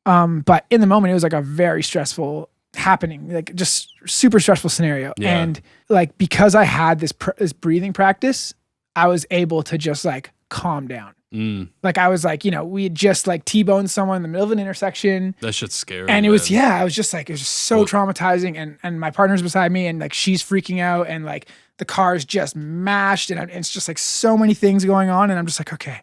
But in the moment, it was like a very stressful happening, like just super stressful scenario. Yeah. And like, because I had this breathing practice, I was able to just like calm down. Like I was like, we had just like T-boned someone in the middle of an intersection. That shit's scary. And it was just like, it was just so traumatizing. And my partner's beside me and like, she's freaking out and like the car's just mashed and it's just like so many things going on. And I'm just like, okay,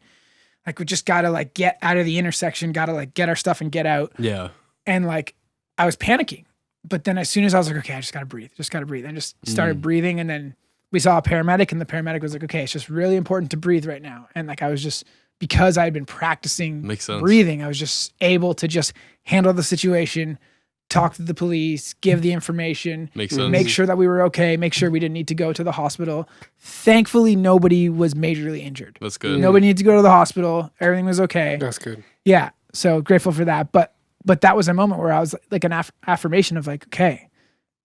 like we just got to like get out of the intersection, got to like get our stuff and get out. Yeah. And like, I was panicking, but then as soon as I was like, okay, I just got to breathe and just started breathing. And then we saw a paramedic and the paramedic was like, okay, it's just really important to breathe right now. And like, I was just, because I had been practicing breathing, I was just able to just handle the situation, talk to the police, give the information, make sure that we were okay, make sure we didn't need to go to the hospital. Thankfully, nobody was majorly injured. That's good. Nobody needed to go to the hospital. Everything was okay. That's good. Yeah. So grateful for that. But that was a moment where I was like an affirmation of like, okay,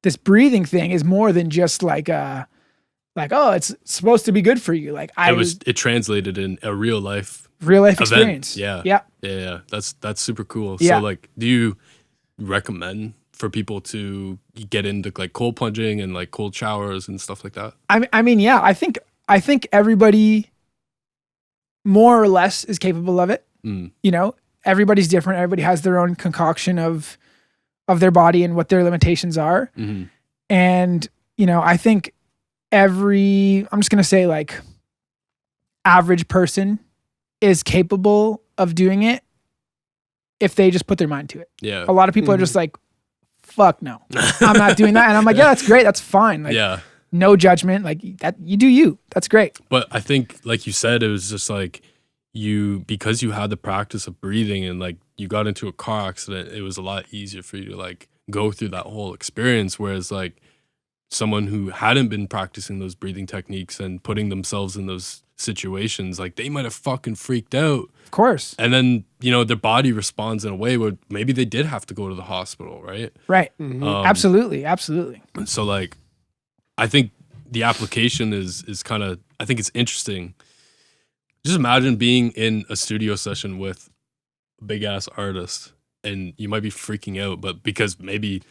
this breathing thing is more than just like oh, it's supposed to be good for you. Like it translated in a real life experience. Yeah. That's super cool. Yeah. So like, do you recommend for people to get into like cold plunging and like cold showers and stuff like that? I mean, yeah, I think everybody more or less is capable of it. Everybody's different. Everybody has their own concoction of their body and what their limitations are. And, I think I'm just going to say like average person is capable of doing it if they just put their mind to it. Yeah. A lot of people are just like, fuck no, I'm not doing that. And I'm like, yeah, that's great. That's fine. Like, no judgment. Like that, you do you. That's great. But I think, like you said, it was just like because you had the practice of breathing and like you got into a car accident, it was a lot easier for you to like go through that whole experience. Whereas like someone who hadn't been practicing those breathing techniques and putting themselves in those situations, like they might have fucking freaked out. Of course. And then, their body responds in a way where maybe they did have to go to the hospital, right? Right. Absolutely. So like, I think the application is kind of, I think it's interesting. Just imagine being in a studio session with a big ass artist and you might be freaking out, but because maybe,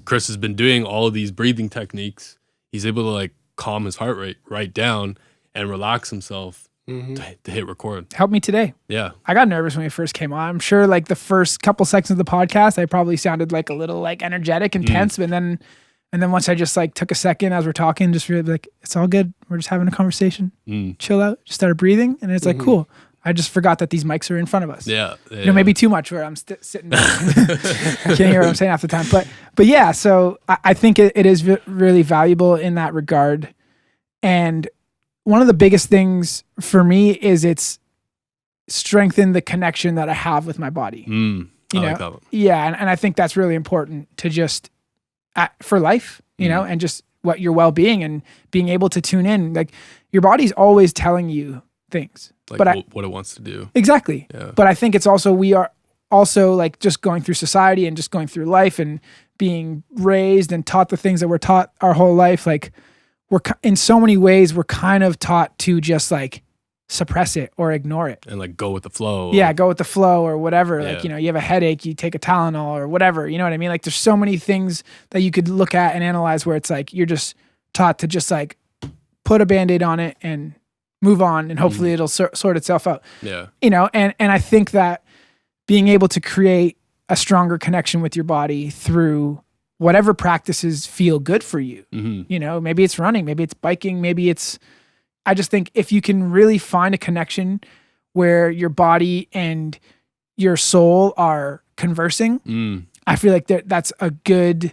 Chris has been doing all of these breathing techniques, he's able to like calm his heart rate right down and relax himself to hit record. Helped me today. Yeah. I got nervous when we first came on. I'm sure like the first couple seconds of the podcast, I probably sounded like a little like energetic and tense, but then once I just like took a second as we're talking, just really like, it's all good. We're just having a conversation. Chill out. Just started breathing. And it's like, cool. I just forgot that these mics are in front of us. Yeah. Maybe too much where I'm sitting there. I can't hear what I'm saying half the time. But yeah, so I think it is really valuable in that regard. And one of the biggest things for me is it's strengthened the connection that I have with my body. I like that one. Yeah. And I think that's really important to just for life, you know, and just what your well-being and being able to tune in. Like your body's always telling you things, Like but what it wants to do. Exactly. Yeah. But I think it's also, we are also like just going through society and just going through life and being raised and taught the things that we're taught our whole life. Like we're in so many ways, we're kind of taught to just like suppress it or ignore it. And like go with the flow. Yeah. Go with the flow or whatever. Yeah. Like, you know, you have a headache, you take a Tylenol or whatever, you know what I mean? Like there's so many things that you could look at and analyze where it's like, you're just taught to just like put a Band-Aid on it and move on and hopefully it'll sort itself out. Yeah. You know, and I think that being able to create a stronger connection with your body through whatever practices feel good for you. You know, maybe it's running, maybe it's biking, maybe it's, I just think if you can really find a connection where your body and your soul are conversing, I feel like that's a good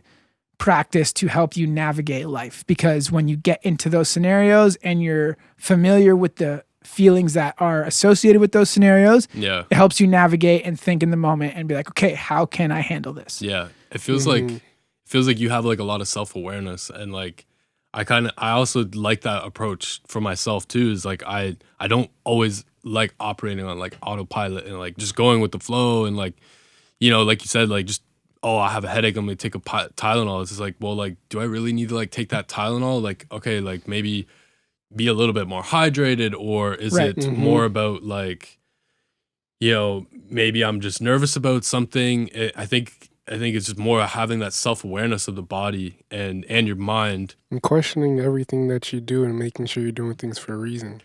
practice to help you navigate life, because when you get into those scenarios and you're familiar with the feelings that are associated with those scenarios, Yeah. it helps you navigate and think in the moment and be like, okay, how can I handle this? Yeah. It feels like you have like a lot of self-awareness, and like I also like that approach for myself too, is like I don't always like operating on like autopilot and like just going with the flow and like, you know, like you said, like just, oh, I have a headache, I'm gonna take a Tylenol. It's just like, well, like, do I really need to like take that Tylenol? Like, okay, like maybe be a little bit more hydrated, or is it more about like, you know, maybe I'm just nervous about something. I think it's just more having that self-awareness of the body and your mind. And questioning everything that you do and making sure you're doing things for a reason.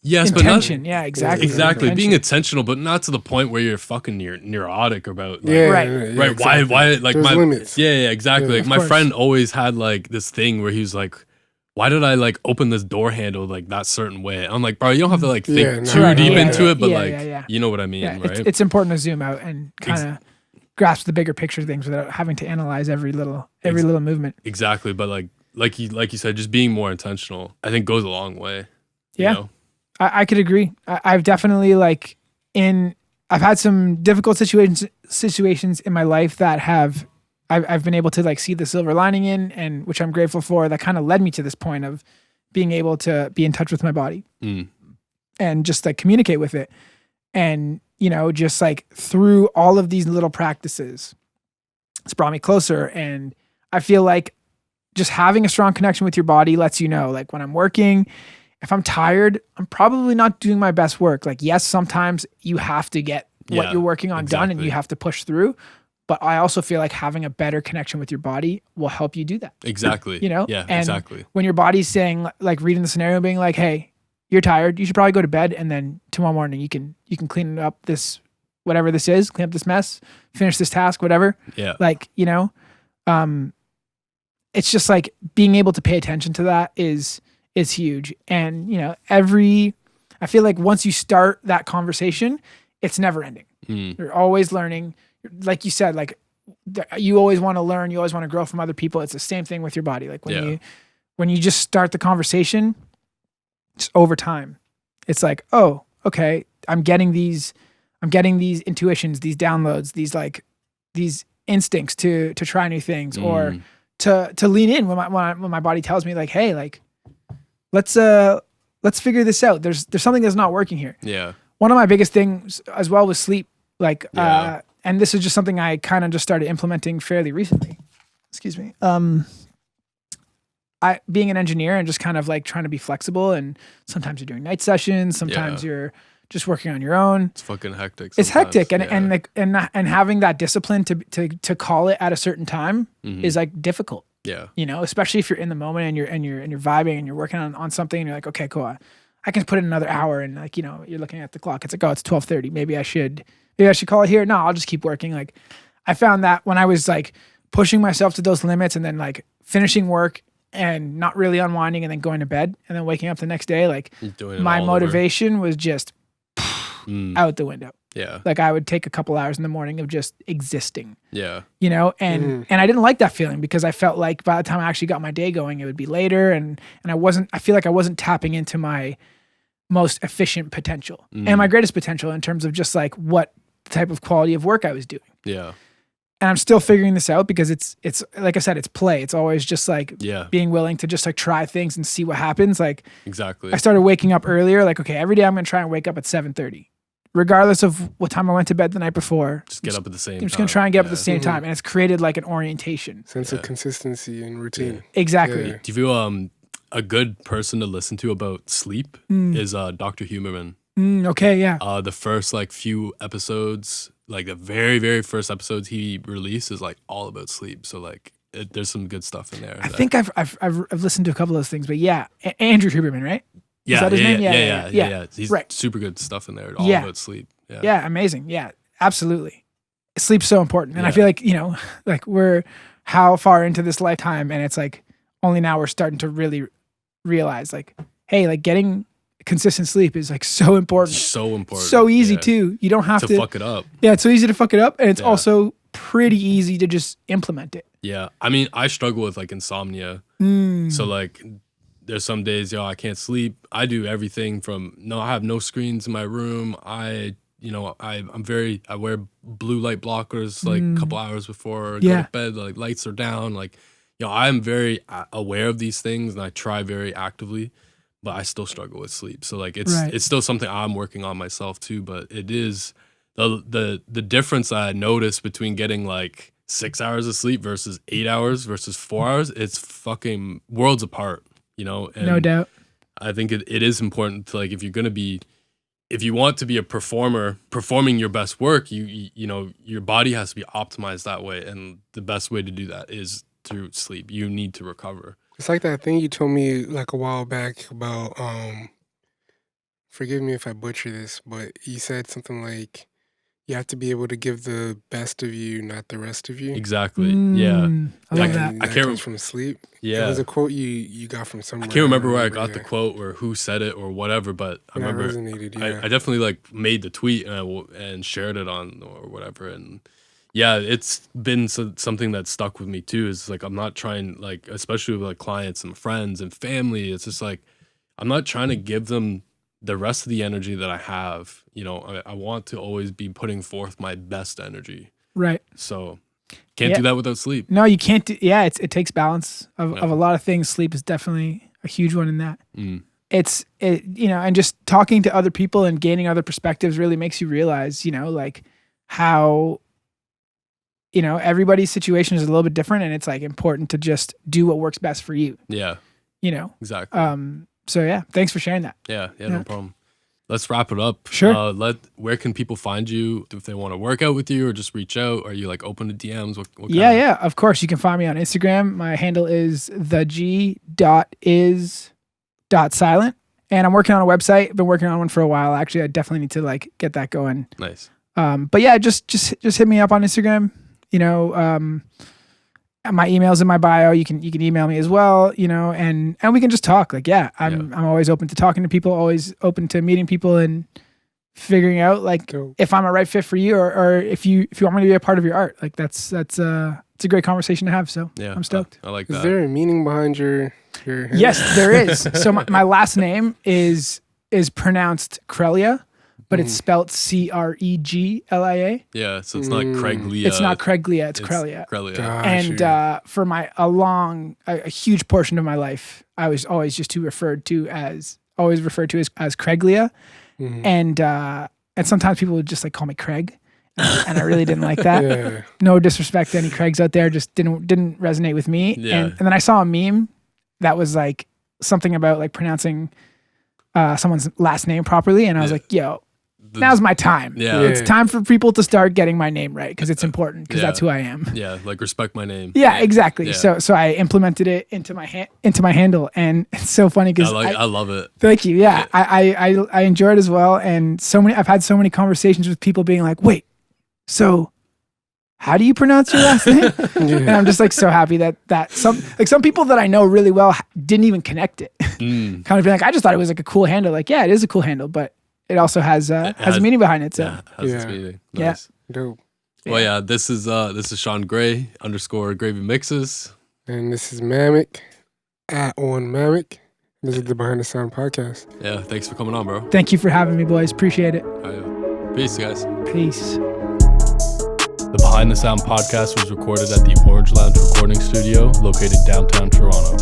Yes, Intention. but Yeah, exactly. exactly. Being intentional, but not to the point where you're fucking neurotic about like, Right. right. Exactly. Why like There's my limits. Yeah, exactly. Yeah, like my course. friend always had like this thing where he was like, why did I like open this door handle like that certain way? I'm like, bro, you don't have to like think Yeah, no, too no, deep yeah, into yeah. it, but Yeah, like yeah. you know what I mean, Yeah, right? it's important to zoom out and kind of grasp the bigger picture things without having to analyze every little movement. Exactly. But like you said, just being more intentional, I think goes a long way. Yeah. You know? I could agree. I've definitely I've had some difficult situations in my life that I've been able to like see the silver lining in, and which I'm grateful for, that kind of led me to this point of being able to be in touch with my body and just like communicate with it. And, you know, just like through all of these little practices, it's brought me closer. And I feel like just having a strong connection with your body lets you know, like when I'm working, if I'm tired, I'm probably not doing my best work. Like, yes, sometimes you have to get what you're working on done and you have to push through. But I also feel like having a better connection with your body will help you do that. Exactly. You know? Yeah, and exactly. when your body's saying, like reading the scenario, being like, hey, you're tired, you should probably go to bed, and then tomorrow morning you can clean up this, whatever this is, clean up this mess, finish this task, whatever. Yeah. Like, you know, it's just like being able to pay attention to that is huge. And, you know, I feel like once you start that conversation, it's never ending. You're always learning. Like you said, like you always want to learn, you always want to grow from other people. It's the same thing with your body. Like when you just start the conversation, just over time, it's like, oh, okay, I'm getting these intuitions, these downloads, these instincts to try new things, or to lean in when my body tells me like, hey, like let's figure this out. There's something that's not working here. Yeah. One of my biggest things as well was sleep. Like, and this is just something I kind of just started implementing fairly recently. Excuse me. I being an engineer and just kind of like trying to be flexible, and sometimes you're doing night sessions, sometimes you're just working on your own. It's fucking hectic. It's hectic, and having that discipline to call it at a certain time is like difficult. Yeah, you know, especially if you're in the moment and you're vibing and you're working on something and you're like, okay, cool, I can put in another hour, and like, you know, you're looking at the clock. It's like, oh, it's 12:30. Maybe I should call it here. No, I'll just keep working. Like, I found that when I was like pushing myself to those limits and then like finishing work and not really unwinding and then going to bed and then waking up the next day, like my motivation was just out the window. Yeah. Like I would take a couple hours in the morning of just existing, Yeah. you know, and I didn't like that feeling because I felt like by the time I actually got my day going, it would be later, and I feel like I wasn't tapping into my most efficient potential and my greatest potential in terms of just like what type of quality of work I was doing. Yeah. And I'm still figuring this out because it's like I said, it's play. It's always just like being willing to just like try things and see what happens. Like exactly. I started waking up earlier. Like, okay, every day I'm going to try and wake up at 7:30, regardless of what time I went to bed the night before. Just get up at the same time. I'm just going to try and get up at the same time. And it's created like an orientation. Sense of consistency and routine. Exactly. Yeah. Do you feel a good person to listen to about sleep is Dr. Huberman? Okay, yeah. The first like few episodes, like the very, very first episodes he released is like all about sleep. So like there's some good stuff in there. I think I've listened to a couple of those things, but yeah, Andrew Huberman, right? Yeah, is that his name? Yeah. He's right. super good stuff in there. All about sleep. Yeah. Yeah, amazing. Yeah, absolutely. Sleep's so important. And I feel like, you know, like we're how far into this lifetime and it's like only now we're starting to really realize like, hey, like getting consistent sleep is like so important. So important. So easy too. You don't have to fuck it up. Yeah, it's so easy to fuck it up. And it's also pretty easy to just implement it. Yeah. I mean, I struggle with like insomnia. So like there's some days, I can't sleep. I do everything from I have no screens in my room. I wear blue light blockers like a couple hours before I go to bed. Like lights are down. Like, I'm very aware of these things and I try very actively, but I still struggle with sleep. So like it's still something I'm working on myself too. But it is the difference I noticed between getting like 6 hours of sleep versus 8 hours versus 4 hours. It's fucking worlds apart, And no doubt. I think it is important to like if you want to be a performer, performing your best work, your body has to be optimized that way, and the best way to do that is through sleep. You need to recover. It's like that thing you told me like a while back about. Forgive me if I butcher this, but you said something like you have to be able to give the best of you, not the rest of you. Exactly. Yeah. I love that. I can't comes from sleep. Yeah. It was a quote you got from somewhere. I can't remember where I got the quote or who said it or whatever, but I remember resonated, I definitely like made the tweet and shared it on or whatever. And yeah, it's been something that stuck with me too. Is like I'm not trying, like especially with like clients and friends and family. It's just like I'm not trying to give them the rest of the energy that I have. I want to always be putting forth my best energy. Right. So can't do that without sleep. No, you can't do. Yeah, it takes balance of a lot of things. Sleep is definitely a huge one in that. And just talking to other people and gaining other perspectives really makes you realize, like how, everybody's situation is a little bit different, and it's like important to just do what works best for you. Yeah. Exactly. So yeah, thanks for sharing that. Yeah, no problem. Let's wrap it up. Sure. Where can people find you if they want to work out with you or just reach out? Are you like open to DMs? What yeah, of course. You can find me on Instagram. My handle is theg.is.silent. And I'm working on a website. I've been working on one for a while. Actually, I definitely need to like get that going. Nice. But yeah, just hit me up on Instagram. My email's in my bio. You can email me as well, and we can just talk. Like, I'm always open to talking to people, always open to meeting people and figuring out like if I'm a right fit for you or if you want me to be a part of your art. Like it's a great conversation to have. So I'm stoked. I like that. Is there a meaning behind your Yes, there is. So my last name is pronounced Creglia, but it's spelled Creglia. Yeah, so it's not Creglia. It's not Creglia, it's Creglia. And for a huge portion of my life, I was always just referred to as Creglia. And sometimes people would just like call me Craig. And I really didn't like that. Yeah. No disrespect to any Craigs out there, just didn't resonate with me. Yeah. And then I saw a meme that was like something about like pronouncing someone's last name properly, and I was like, yo, now's my time. Yeah. It's time for people to start getting my name right because it's important because that's who I am. Yeah, like respect my name. Yeah, exactly. Yeah. So I implemented it into my handle, and it's so funny because I love it. Thank you. Yeah, I enjoy it as well, and I've had so many conversations with people being like, wait, so how do you pronounce your last name? And I'm just like so happy that some people that I know really well didn't even connect it. Kind of being like, I just thought it was like a cool handle. Like, yeah, it is a cool handle, but it also has a meaning behind it. So Yeah, has its Yeah. meaning. Yeah. Nice. Dope. Well, yeah, this is Sean Gray _Gravy Mixes. And this is Mamek at On Mamek. This is the Behind the Sound podcast. Yeah, thanks for coming on, bro. thank you for having me, boys. Appreciate it. All right. Peace, guys. Peace. The Behind the Sound podcast was recorded at the Orange Lounge Recording Studio, located downtown Toronto.